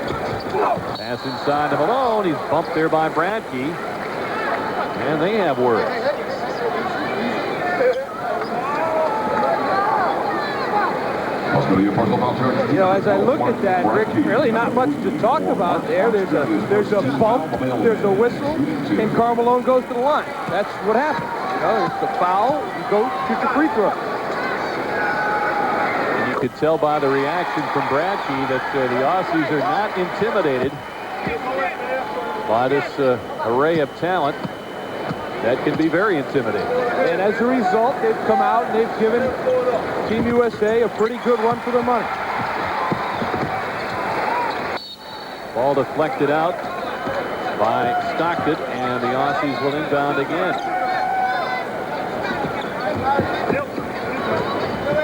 Pass inside to Malone. He's bumped there by Bradkey. And they have words. You know, as I look at that, Rick, really not much to talk about there. There's a bump, there's a whistle, and Karl Malone goes to the line. That's what happens. You know, it's the foul. You go shoot your free throw. And you could tell by the reaction from Bradkey that the Aussies are not intimidated by this array of talent. That can be very intimidating. And as a result, they've come out and they've given Team USA a pretty good run for their money. Ball deflected out by Stockton, and the Aussies will inbound again.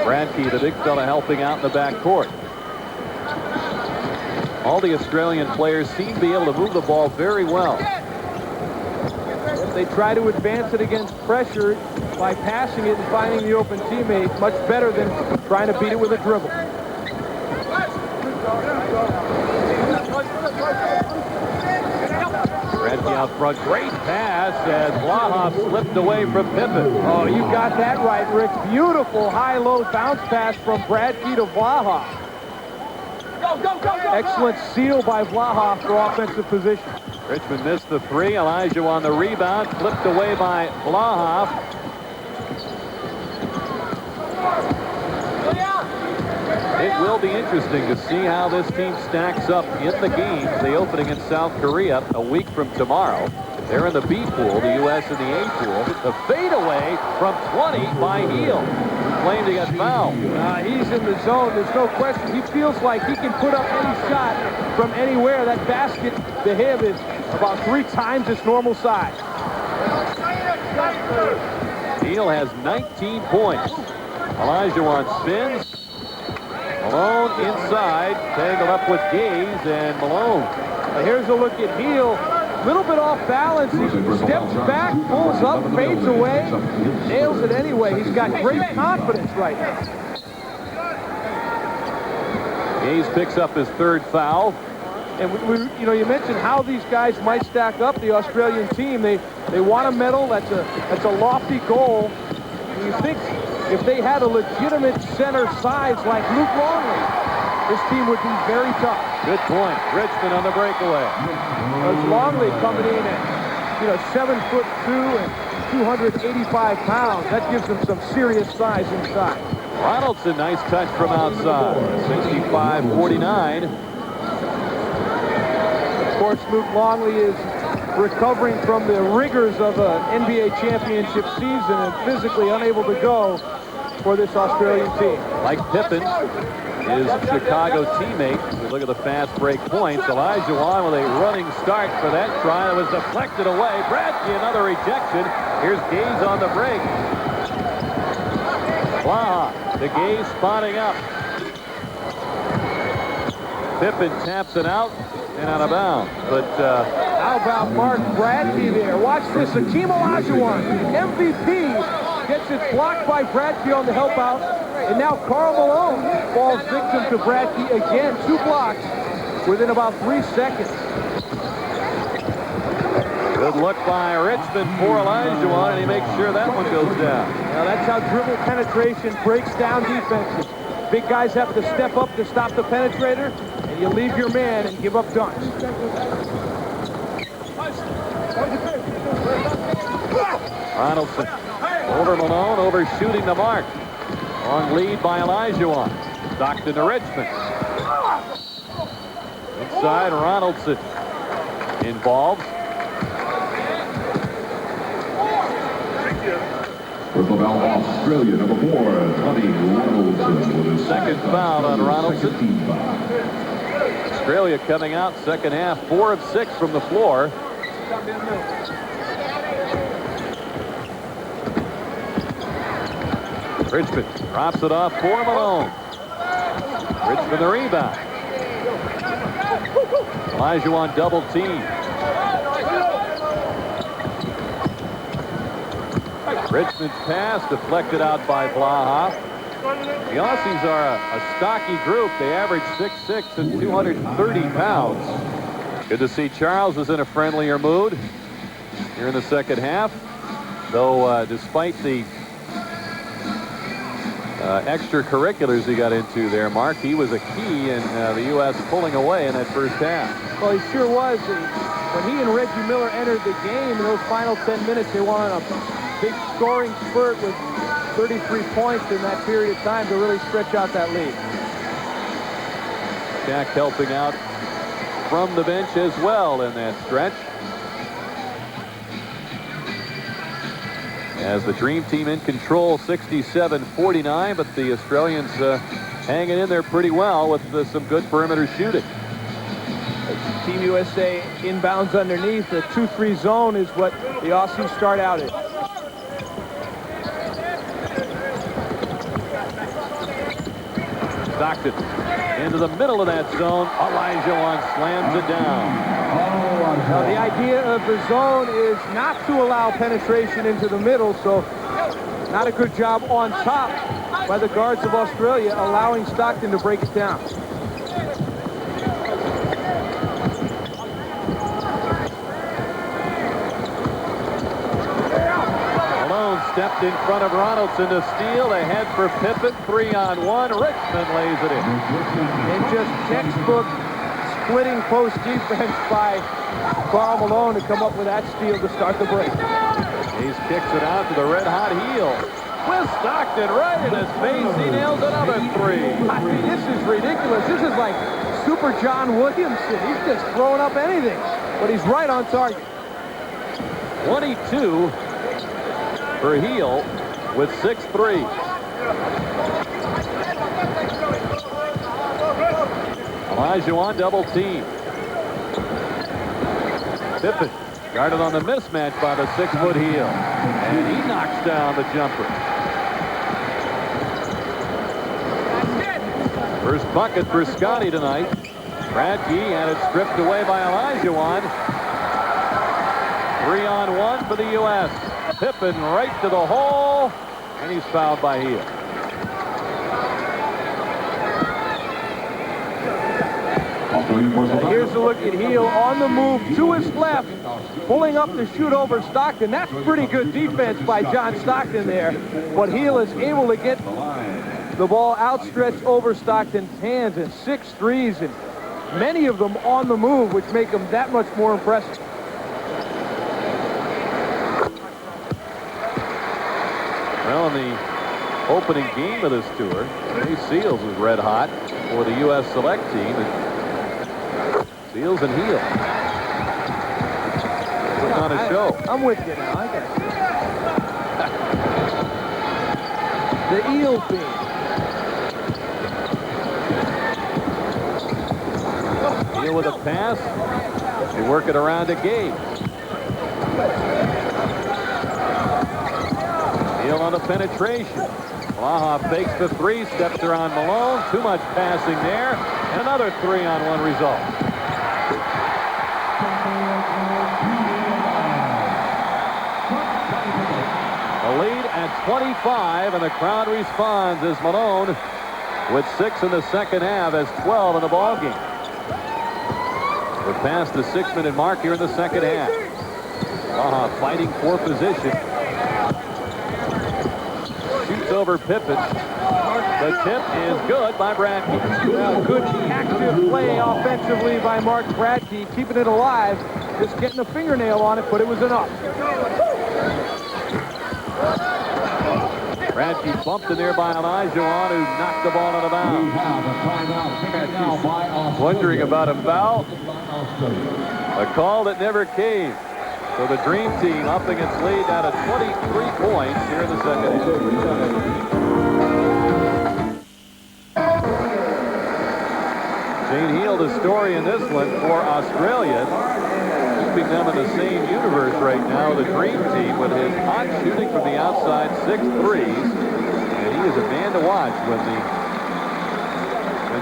Bradkey, the big fella, helping out in the backcourt. All the Australian players seem to be able to move the ball very well. They try to advance it against pressure by passing it and finding the open teammate much better than trying to beat it with a dribble. Bradkey out front. Great pass as Blahoff slipped away from Pippen. Oh, you got that right, Rick. Beautiful high-low bounce pass from Bradkey to Blahoff. Excellent seal by Blahoff for offensive position. Richmond missed the 3. Olajuwon on the rebound, flipped away by Blahoff. It will be interesting to see how this team stacks up in the games. They open against South Korea a week from tomorrow. They're in the B pool, the U.S. in the A pool. The fadeaway from 20 by Heel, who claimed he got fouled. He's in the zone. There's no question. He feels like he can put up any shot from anywhere. That basket to him is about 3 times its normal size. Heel has 19 points. Olajuwon spins. Malone inside, tangled up with Gaze, and Malone. Now here's a look at Heel. A little bit off balance. He steps back, pulls up, fades away, nails it anyway. He's got great confidence right now. Gaze picks up his 3rd foul. And you know, you mentioned how these guys might stack up. The Australian team, they want a medal. That's a lofty goal. And you think if they had a legitimate center size like Luke Longley, this team would be very tough. Good point. Richmond on the breakaway. There's Longley coming in at 7'2" and 285 pounds. That gives them some serious size inside. Ronaldson, nice touch from outside. 65-49. Of course, Luke Longley is recovering from the rigors of an NBA championship season and physically unable to go for this Australian team. Like Pippen, his Chicago teammate. We look at the fast break points. Olajuwon with a running start for that try. It was deflected away. Bradkey, another rejection. Here's Gaze on the break. Blahoff, the Gaze spotting up. Pippen taps it out and out of bounds. But how about Mark Bradkey there? Watch this. Hakeem Olajuwon, MVP, gets Kicks it blocked by Bradkey on the help out. And now Karl Malone falls victim to Bradkey again. 2 blocks within about 3 seconds. Good look by Richmond for Olajuwon, and he makes sure that one goes down. Now that's how dribble penetration breaks down defenses. Big guys have to step up to stop the penetrator, and you leave your man and give up dunks. Ronaldson over Malone, overshooting the mark. Long lead by Olajuwon. Stockton to Richmond. Inside, Ronaldson involved. With the foul, Australia, number 4, Tony Ronaldson with his Second foul on Ronaldson. Australia coming out second half, 4 of 6 from the floor. Richmond drops it off for Malone. Richmond the rebound. Olajuwon double team. Richmond's pass deflected out by Blaha. The Aussies are a stocky group. They average 6'6" and 230 pounds. Good to see Charles is in a friendlier mood here in the second half. Though despite the extracurriculars he got into there, Mark, he was a key in the U.S. pulling away in that first half. Well, he sure was. When he and Reggie Miller entered the game in those final 10 minutes, they won a big scoring spurt with 33 points in that period of time to really stretch out that lead. Jack helping out from the bench as well in that stretch. As the Dream Team in control, 67-49, but the Australians hanging in there pretty well with some good perimeter shooting. Team USA inbounds underneath. The 2-3 zone is what the Aussies start out in. Stockton into the middle of that zone. Olajuwon slams it down. Now, the idea of the zone is not to allow penetration into the middle, so not a good job on top by the guards of Australia, allowing Stockton to break it down. Malone stepped in front of Ronaldson to steal. They head for Pippen. 3-on-1. Richmond lays it in. And just textbook splitting post defense by Karl Malone to come up with that steal to start the break. Hayes kicks it out to the red-hot heel. With Stockton right in his face, he nails another 3. I mean, this is ridiculous. This is like Super John Williamson. He's just throwing up anything, but he's right on target. 22 for Heel with 6 threes. Olajuwon double team. Pippen guarded on the mismatch by the 6-foot Heel. And he knocks down the jumper. First bucket for Scotty tonight. Bradkey had it stripped away by Olajuwon. 3-on-1 for the U.S. Pippen right to the hole, and he's fouled by Heel. Here's a look at Heel on the move to his left, pulling up to shoot over Stockton. That's pretty good defense by John Stockton there. But Heel is able to get the ball outstretched over Stockton's hands, and 6 threes, and many of them on the move, which make him that much more impressive. Well, in the opening game of this tour, Ray Seals was red hot for the U.S. select team. And Seals and Heel putting on a show. I'm with you now. I got you. The Eel theme. Heel with a pass. They work it around to Gage. Heel on the penetration. Blaha fakes the 3, steps around Malone. Too much passing there. And another 3-on-1 result. lead at 25, and the crowd responds as Malone with 6 in the second half has 12 in the ball game. We're past the 6-minute mark here in the second half. Baja fighting for position. Shoots over Pippen. The tip is good by Bradkey. Well, good active play offensively by Mark Bradkey, keeping it alive. Just getting a fingernail on it, but it was enough. Bradkey bumped in there by Olajuwon, who knocked the ball out of bounds. Wondering about a foul. A call that never came. So the Dream Team upping its lead out of 23 points here in the second half. Shane Heal, the story in this one for Australia. Keeping them in the same universe right now, the Dream Team, with his hot shooting from the outside, 6 threes. And he is a man to watch when the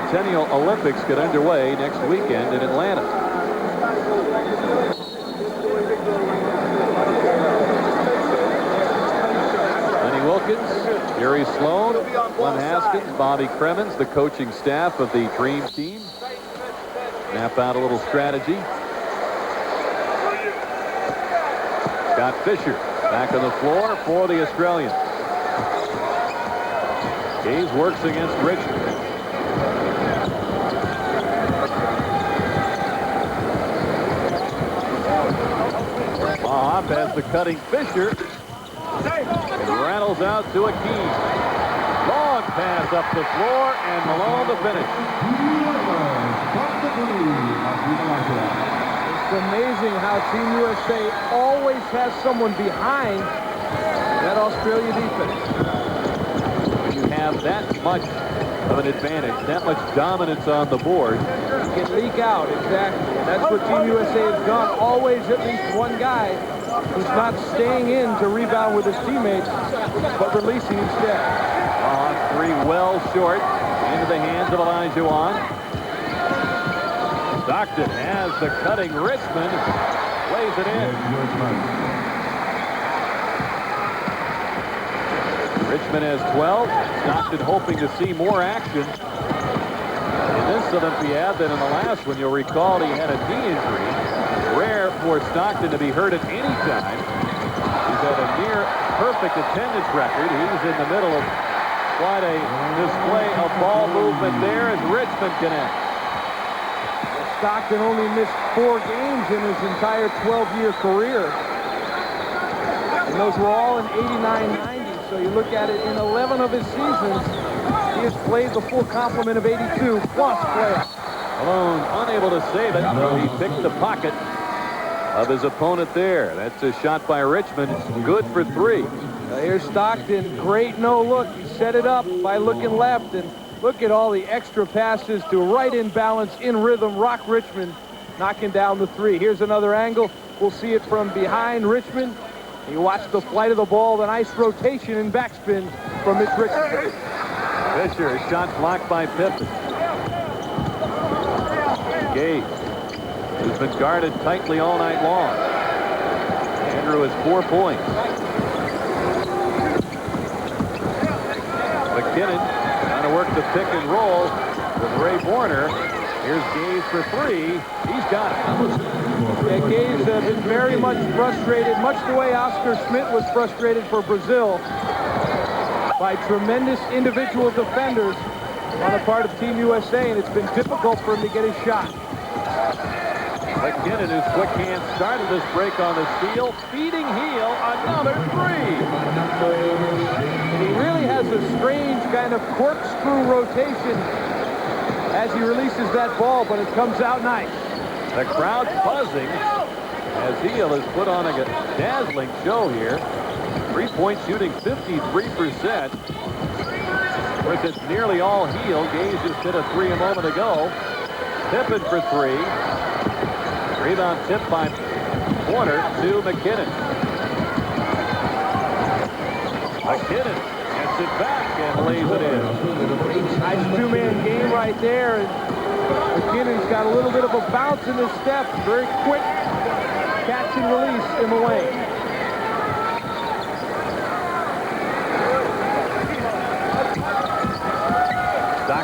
Centennial Olympics get underway next weekend in Atlanta. Lenny Wilkins, Gary Sloan, Clem Haskins, Bobby Cremens, the coaching staff of the Dream Team. Map out a little strategy. Scott Fisher back on the floor for the Australians. Gaze works against Richmond. Baja has the cutting Fisher. It rattles out to Akeem. Long pass up the floor, and Malone to finish. It's amazing how Team USA always has someone behind that Australia defense. When you have that much of an advantage, that much dominance on the board, You can leak out, exactly. And that's what Team USA has done. Always at least one guy who's not staying in to rebound with his teammates, but releasing instead. Three well short into the hands of Olajuwon. Stockton has the cutting Richmond. Lays it in. Richmond has 12. Stockton hoping to see more action in this Olympiad than in the last one. You'll recall he had a knee injury. Rare for Stockton to be hurt at any time. He's had a near perfect attendance record. He's in the middle of quite a display of ball movement there as Richmond connects. Stockton only missed 4 games in his entire 12-year career. And those were all in 89-90. So you look at it, in 11 of his seasons, he has played the full complement of 82 plus playoffs. Malone unable to save it, so he picked the pocket of his opponent there. That's a shot by Richmond, good for 3. Here's Stockton, great no look. He set it up by looking left, and look at all the extra passes to right in balance, in rhythm. Rock Richmond knocking down the 3. Here's another angle. We'll see it from behind Richmond. You watch the flight of the ball, the nice rotation and backspin from Mitch Richmond. Fisher, shot blocked by Pippen. Gaze, who's been guarded tightly all night long. Andrew has 4 points. McKinnon trying to work the pick and roll with Ray Borner. Here's Gaze for 3. He's got it. Yeah, Gaze has been very much frustrated, much the way Oscar Schmidt was frustrated for Brazil, by tremendous individual defenders on the part of Team USA, and it's been difficult for him to get his shot. McKinnon, whose quick hand started this break on the steal, feeding Heel another 3. He really has a strange kind of corkscrew rotation as he releases that ball, but it comes out nice. The crowd buzzing as Heel has put on a dazzling show here. 3-point shooting, 53%. Of course, it's nearly all Heel. Gaze just hit a 3 a moment ago. Pippen for 3. Rebound tipped by Porter to McKinnon. McKinnon gets it back and lays it in. Nice 2-man game right there. And McKinnon's got a little bit of a bounce in his step. Very quick catch and release in the lane.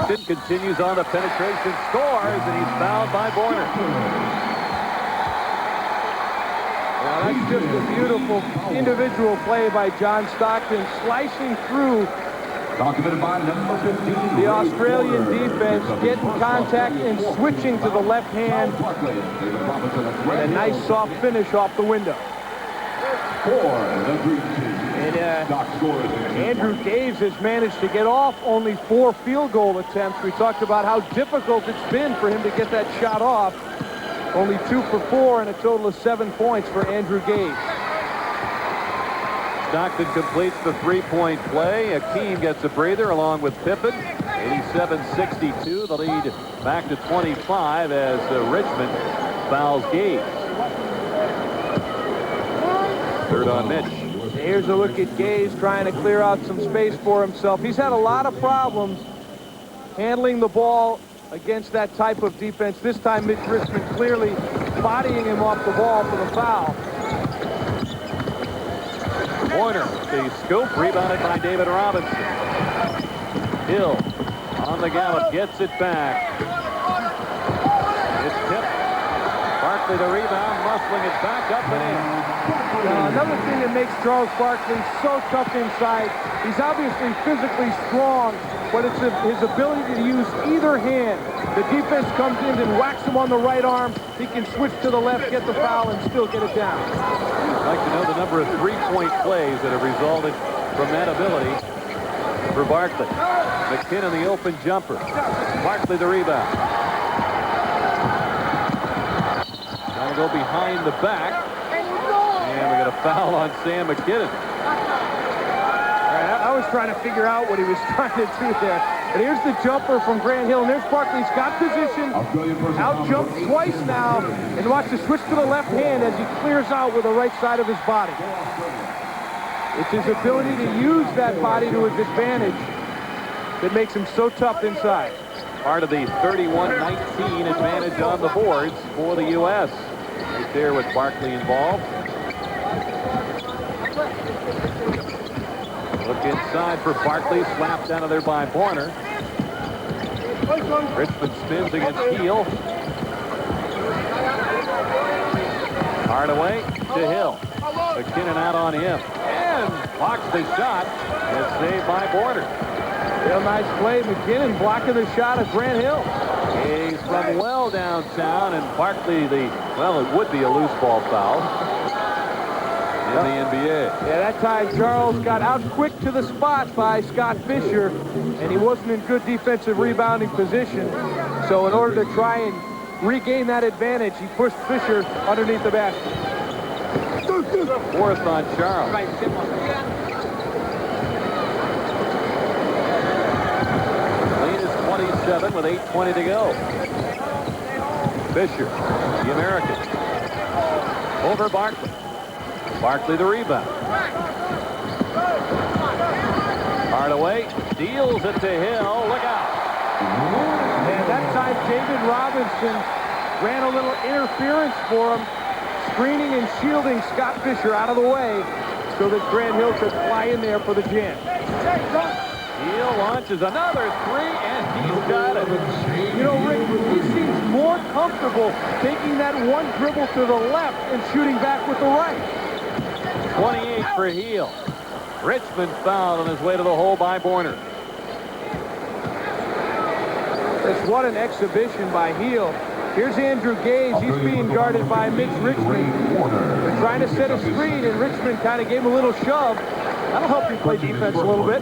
Stockton continues on the penetration, scores, and he's fouled by Borner. Now that's just a beautiful individual play by John Stockton, slicing through Documented by number 15. the Australian defense, getting contact and switching to the left hand. And a nice soft finish off the window. Andrew Gaze has managed to get off only 4 field goal attempts. We talked about how difficult it's been for him to get that shot off. Only 2 for 4 and a total of 7 points for Andrew Gaze. Stockton completes the three-point play. Akeem gets a breather along with Pippen. 87-62. The lead back to 25 as Richmond fouls Gaze. Third on Mitch. Here's a look at Gaze trying to clear out some space for himself. He's had a lot of problems handling the ball against that type of defense. This time Mitch Richmond clearly bodying him off the ball for the foul. Warner, the scoop, rebounded by David Robinson. Hill on the gallop, gets it back. It's tipped. Barkley the rebound, muscling it back up and in. Another thing that makes Charles Barkley so tough inside, he's obviously physically strong, but it's his ability to use either hand. The defense comes in and whacks him on the right arm. He can switch to the left, get the foul, and still get it down. I'd like to know the number of three-point plays that have resulted from that ability for Barkley. McKinnon the open jumper. Barkley the rebound. Trying to go behind the back. And we got a foul on Sam McKinnon. All right, I was trying to figure out what he was trying to do there. But here's the jumper from Grant Hill, and there's Barkley. He's got position, out-jumped twice now, and watch the switch to the left hand as he clears out with the right side of his body. It's his ability to use that body to his advantage that makes him so tough inside. Part of the 31-19 advantage on the boards for the U.S. Right there with Barkley involved. Look inside for Barkley, slapped out of there by Borner. Richmond spins against Heel. Hardaway to Hill. McKinnon out on him. And blocks the shot. And it's saved by Borner. Real nice play. McKinnon blocking the shot of Grant Hill. He's from well downtown, and Barkley it would be a loose ball foul in the NBA. Yeah, that time Charles got out quick to the spot by Scott Fisher, and he wasn't in good defensive rebounding position. So in order to try and regain that advantage, he pushed Fisher underneath the basket. Fourth on Charles. Lead is 27 with 8:20 to go. Fisher, the American. Over Barkley. Barkley the rebound. Hardaway deals it to Hill. Look out. And that time David Robinson ran a little interference for him, screening and shielding Scott Fisher out of the way so that Grant Hill could fly in there for the jam. Hill launches another three, and he's got it. You know, Rick, he seems more comfortable taking that one dribble to the left and shooting back with the right. 28 for Heel. Richmond fouled on his way to the hole by Borner. That's what an exhibition by Heel. Here's Andrew Gaze. He's being guarded by Mitch Richmond. They're trying to set a screen, and Richmond kind of gave him a little shove. That'll help you play defense a little bit.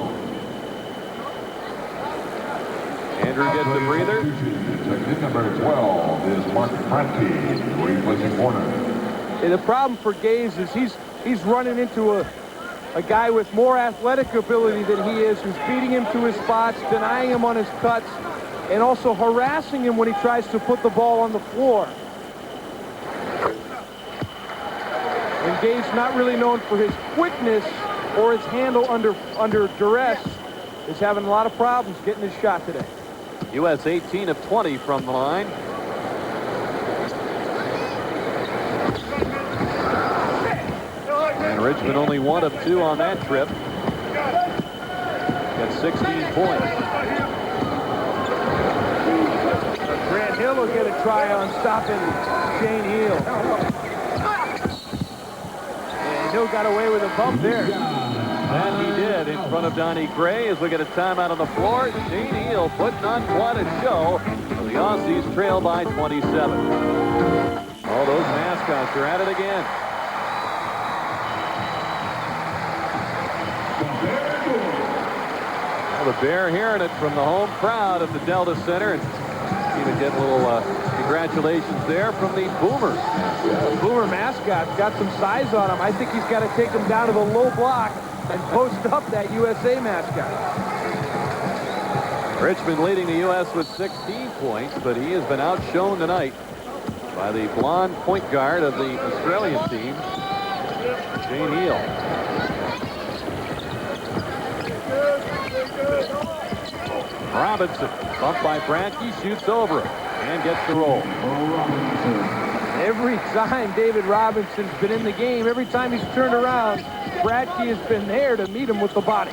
Andrew gets a breather. Technique number 12 is Mark Franke, replacing Borner. And the problem for Gaze is he's running into a guy with more athletic ability than he is, who's beating him to his spots, denying him on his cuts, and also harassing him when he tries to put the ball on the floor. And Gaze, not really known for his quickness or his handle under duress, is having a lot of problems getting his shot today. U.S. 18 of 20 from the line. And Richmond only 1 of 2 on that trip. Got 16 points. Hill will get a try on stopping Shane Heel. And Hill got away with a bump there. That he did in front of Donnie Gray as we get a timeout on the floor. Shane Heel putting on quite a show. The Aussies trail by 27. All those mascots are at it again. Well, the Bear hearing it from the home crowd at the Delta Center. And even getting a little congratulations there from the Boomers. The Boomer mascot's got some size on him. I think he's got to take him down to the low block and post up that USA mascot. Richmond leading the U.S. with 16 points, but he has been outshone tonight by the blonde point guard of the Australian team, Shane Heel. Robinson, bumped by Bradtke, shoots over him and gets the roll. Every time David Robinson's been in the game, every time he's turned around, Bradtke has been there to meet him with the body.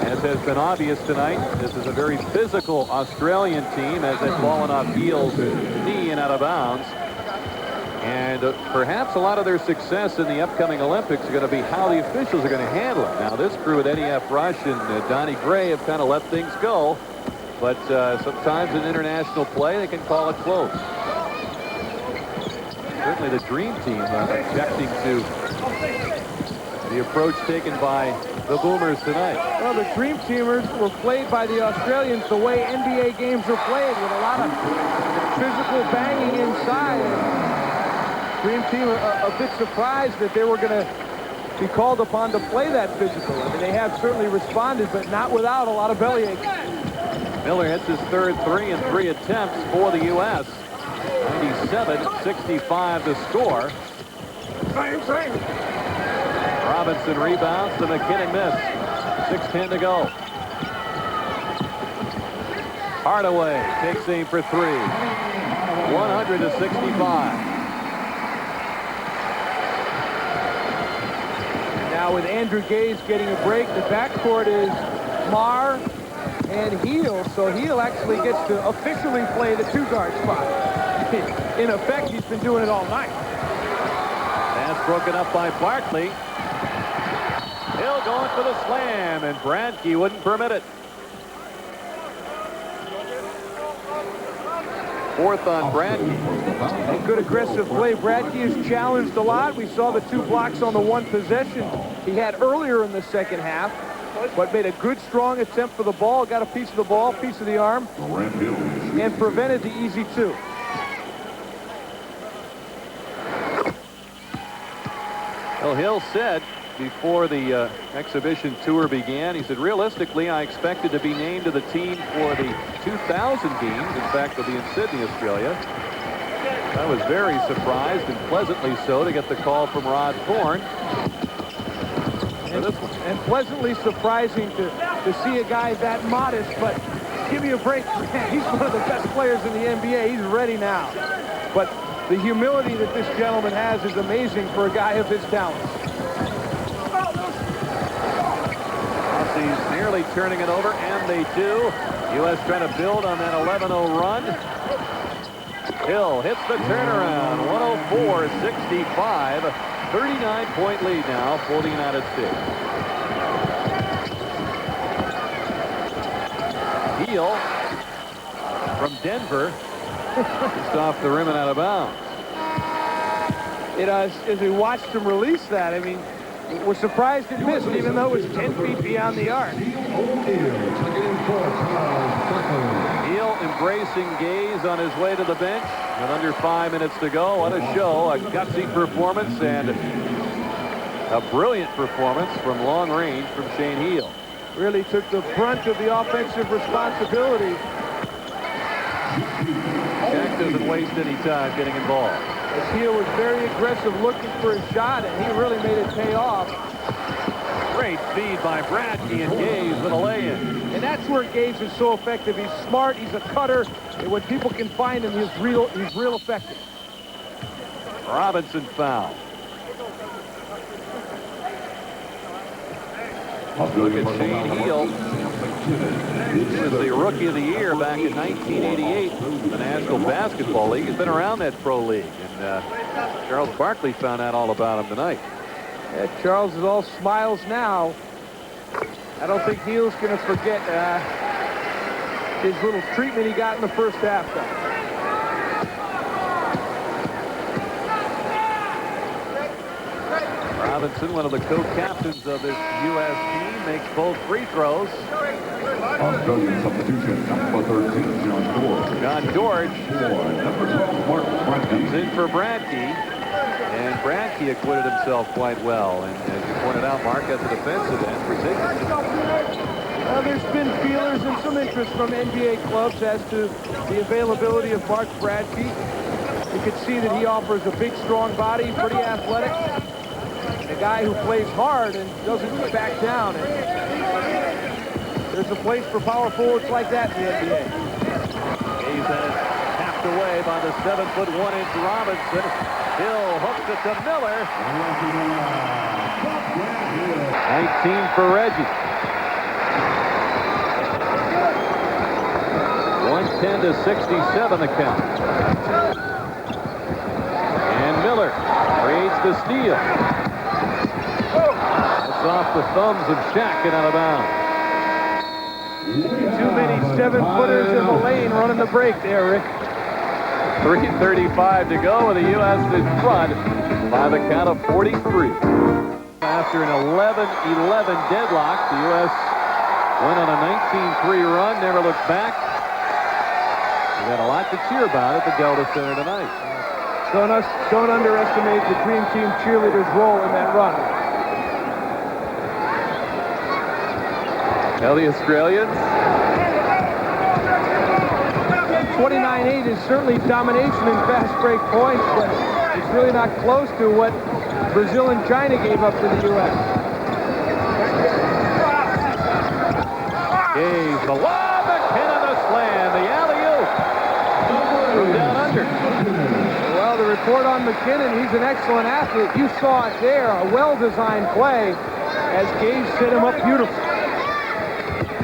As has been obvious tonight, this is a very physical Australian team as they've fallen off Heel's knee and out of bounds. And perhaps a lot of their success in the upcoming Olympics are going to be how the officials are going to handle it. Now, this crew with Eddie F. Rush and Donnie Gray have kind of let things go. But sometimes in international play, they can call it close. Certainly the Dream Team objecting to the approach taken by the Boomers tonight. Well, the Dream Teamers were played by the Australians the way NBA games are played, with a lot of physical banging inside. Dream Team a bit surprised that they were going to be called upon to play that physical. I mean, they have certainly responded, but not without a lot of bellyache. Miller hits his third three in 3 attempts for the U.S. 97-65 to score. Robinson rebounds. The McKinnon miss. 6:10 to go. Hardaway takes aim for 3. 100-65. Now with Andrew Gaze getting a break, the backcourt is Marr and Heel. So Heel actually gets to officially play the 2-guard spot. In effect, he's been doing it all night. Pass broken up by Barkley. Hill going for the slam, and Bradtke wouldn't permit it. Fourth on Bradtke. A good aggressive play. Bradtke is challenged a lot. We saw the 2 blocks on the 1 possession he had earlier in the second half, but made a good, strong attempt for the ball. Got a piece of the ball, piece of the arm, and prevented the easy 2. Well, Hill said before the exhibition tour began, he said, realistically, I expected to be named to the team for the 2000 games. In fact, they'll be in Sydney, Australia. I was very surprised, and pleasantly so, to get the call from Rod Thorne. And pleasantly surprising to see a guy that modest, but give me a break. He's one of the best players in the NBA. He's ready now. But the humility that this gentleman has is amazing for a guy of his talent. Aussies nearly turning it over, and they do. U.S. trying to build on that 11-0 run. Hill hits the turnaround, 104-65. 39-point lead now for the United States. Heel from Denver. Just off the rim and out of bounds. As we watched him release that, I mean, we're surprised it missed, even though it was 10 feet beyond the arc. Heel embracing Gaze on his way to the bench. With under 5 minutes to go. What a show. A gutsy performance and a brilliant performance from long range from Shane Heel. Really took the brunt of the offensive responsibility. Jack doesn't waste any time getting involved. Heel was very aggressive looking for a shot, and he really made it pay off. Great feed by Bradtke, and Gaze with a lay-in. And that's where Gaze is so effective. He's smart, he's a cutter, and when people can find him, he's real effective. Robinson foul. Look at Shane Heal. He was the Rookie of the Year back in 1988 in the National Basketball League. He's been around that pro league. And Charles Barkley found out all about him tonight. Yeah, Charles is all smiles now. I don't think Heal's going to forget his little treatment he got in the first half, though. Robinson, one of the co-captains of this U.S. team, makes both free throws. Australian substitution, number 13, John George. John George Number 12, Mark comes Bradley. in for Bradkey. And Bradkey acquitted himself quite well. And as you pointed out, Mark, as a defensive end, particularly. There's been feelers and some interest from NBA clubs as to the availability of Mark Bradkey. You can see that he offers a big, strong body, pretty athletic. A guy who plays hard and doesn't back down. And there's a place for power forwards like that in the NBA. He's tapped away by the 7'1" Robinson. Hill hooks it to Miller. 19 for Reggie. 110-67 the count. And Miller creates the steal. It's off the thumbs of Shaq and out of bounds. Too many 7-footers in the lane running the break there, Rick. 3:35 to go with the U.S. in front by the count of 43. After an 11-11 deadlock, the U.S. went on a 19-3 run, never looked back. We got a lot to cheer about at the Delta Center tonight. Don't underestimate the Dream Team cheerleaders' role in that run. Now the Australians. 29-8 is certainly domination in fast break points, but it's really not close to what Brazil and China gave up to the U.S. Gaze, the lob, McKinnon, the slam, the alley-oop. Threw down under. Well, the report on McKinnon, he's an excellent athlete. You saw it there, a well-designed play as Gage set him up beautifully.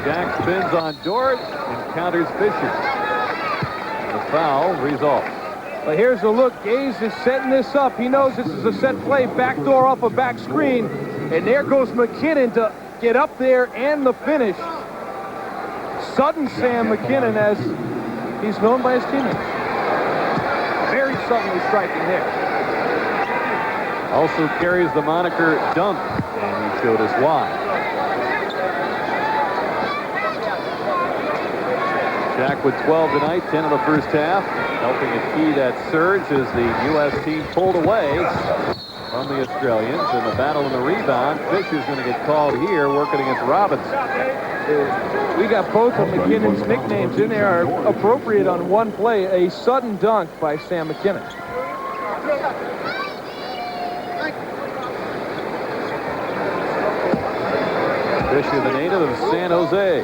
Jack spins on George and counters Fisher. The foul results. But here's a look. Gaze is setting this up. He knows this is a set play, backdoor off a back screen. And there goes McKinnon to get up there and the finish. Sudden Sam McKinnon, as he's known by his teammates. Very suddenly striking there. Also carries the moniker Dunk, and he showed us why. Jack with 12 tonight, 10 in the first half, helping to key that surge as the U.S. team pulled away from the Australians. In the battle in the rebound, Fisher's going to get called here, working against Robinson. We got both of McKinnon's nicknames in there, are appropriate on one play. A sudden dunk by Sam McKinnon. Fisher, the native of San Jose.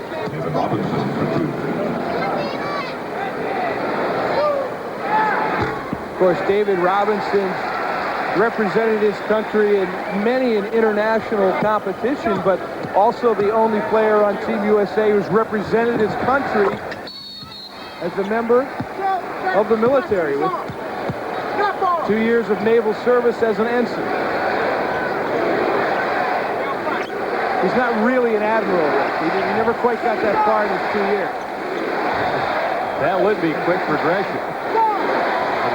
Of course, David Robinson represented his country in many an international competition, but also the only player on Team USA who's represented his country as a member of the military with 2 years of naval service as an ensign. He's not really an admiral yet. He never quite got that far in his 2 years. That would be quick progression.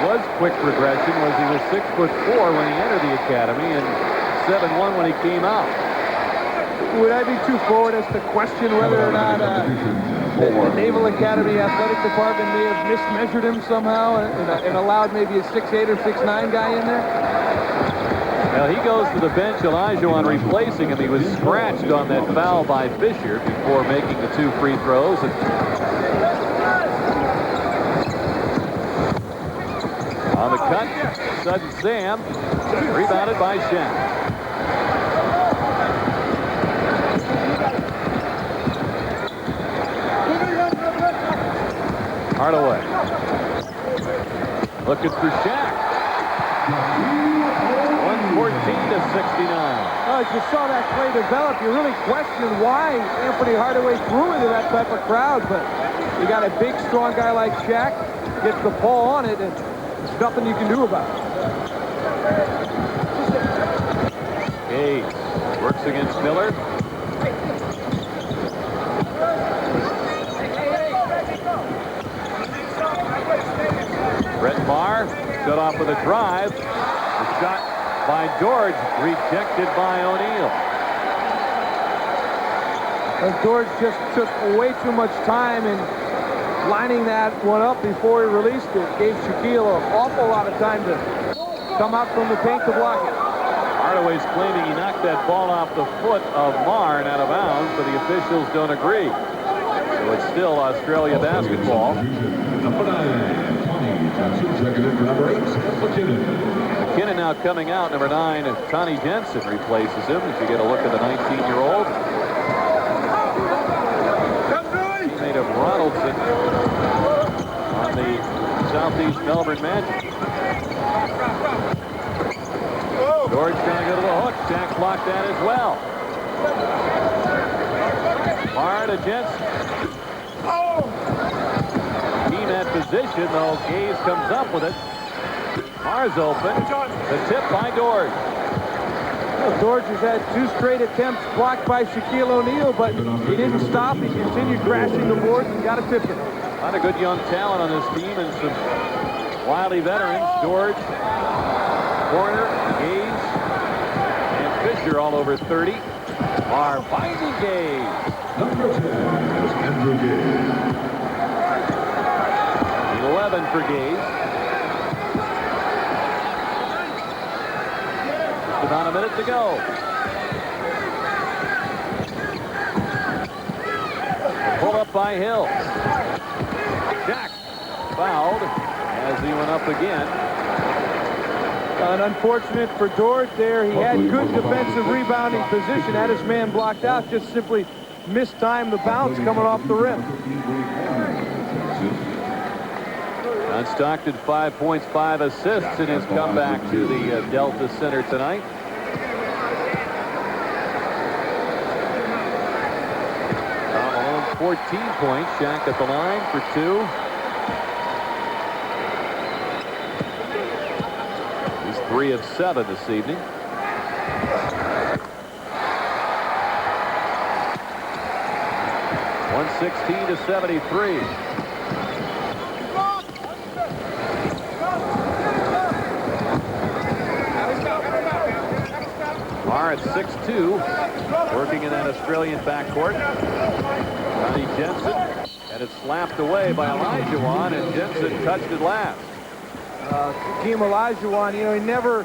Was quick progression was he was 6'4" when he entered the academy and 7'1" when he came out. Would I be too forward as to question whether or not the Naval Academy Athletic Department may have mismeasured him somehow and allowed maybe a 6'8" or 6'9" guy in there? Well, he goes to the bench. Olajuwon replacing him. He was scratched on that foul by Fisher before making the 2 free throws. On the cut, Sudden Sam, rebounded by Shaq. Hardaway. Looking for Shaq. 114-69. Well, as you saw that play develop, you really question why Anthony Hardaway threw into that type of crowd, but you got a big, strong guy like Shaq, gets the ball on it, and there's nothing you can do about it. Hayes works against Miller. Brett Maher cut off with a drive. The shot by George rejected by O'Neal. And George just took way too much time in lining that one up before he released it. Gave Shaquille an awful lot of time to come out from the paint to block it. Hardaway's claiming he knocked that ball off the foot of Maher and out of bounds, but the officials don't agree. So it's still Australia basketball. Number 9, Tony Jensen, seconded for number 8, McKinnon. McKinnon now coming out. Number 9, Tony Jensen replaces him. If you get a look at the 19-year-old. Teammate of Ronaldson on the Southeast Melbourne Magic. George trying to go to the hook. Shaq blocked that as well. Maher to Jensen. Team at position, though. Gaze comes up with it. Maher's open. The tip by George. Well, George has had 2 straight attempts blocked by Shaquille O'Neal, but he didn't stop. He continued crashing the boards and got a tip in. A lot of good young talent on this team and some wily veterans. George, Corner, Gaze, and Fisher all over 30 are finding Gaze. Number 10 is Andrew Gaze. 11 for Gaze. Just about a minute to go. Pull up by Hill. Jack fouled as he went up again. And unfortunate for George there. He had good defensive rebounding position. Had his man blocked out. Just simply mistimed the bounce coming off the rim. John Stockton, 5 points, 5 assists in his comeback to the Delta Center tonight. Tom Malone, 14 points. Shaq at the line for 2. He's 3 of 7 this evening. (116-73). Maher at 6'2", working in that Australian backcourt. Tony Jensen had it slapped away by Olajuwon, and Jensen touched it last. Hakeem Olajuwon, you know, he never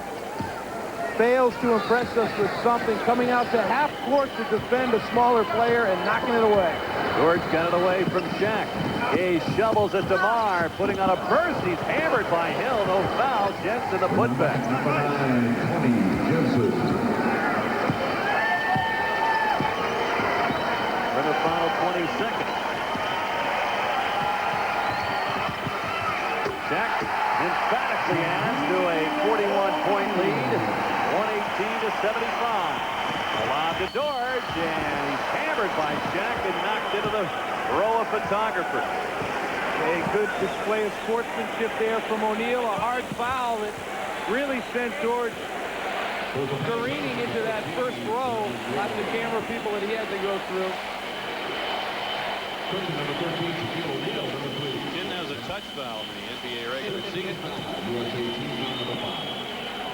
fails to impress us with something, coming out to half court to defend a smaller player and knocking it away. George got it away from Shaq. Gaze shovels it to Maher, putting on a burst. He's hammered by Hill. No foul. Jensen the putback. Number 9, Tony Jensen. For the final 20 seconds. Shaq emphatically adds to a 41-point lead. 118-75. Allowed to George, and he's hammered by Shaq and knocked into the row of photographers. A good display of sportsmanship there from O'Neal. A hard foul that really sent George careening into that first row. Lots of camera people that he had to go through. Number 13, Shaquille O'Neal. Number 3. Didn't have a touch foul in the NBA regular season.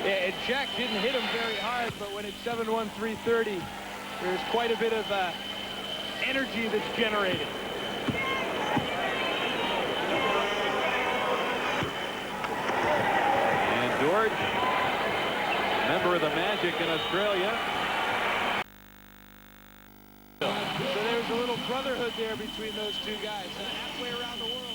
Yeah, and Shaq didn't hit him very hard, but when it's 7-1, 330, there's quite a bit of energy that's generated. And George, member of the Magic in Australia. So there's a little brotherhood there between those two guys. Halfway around the world.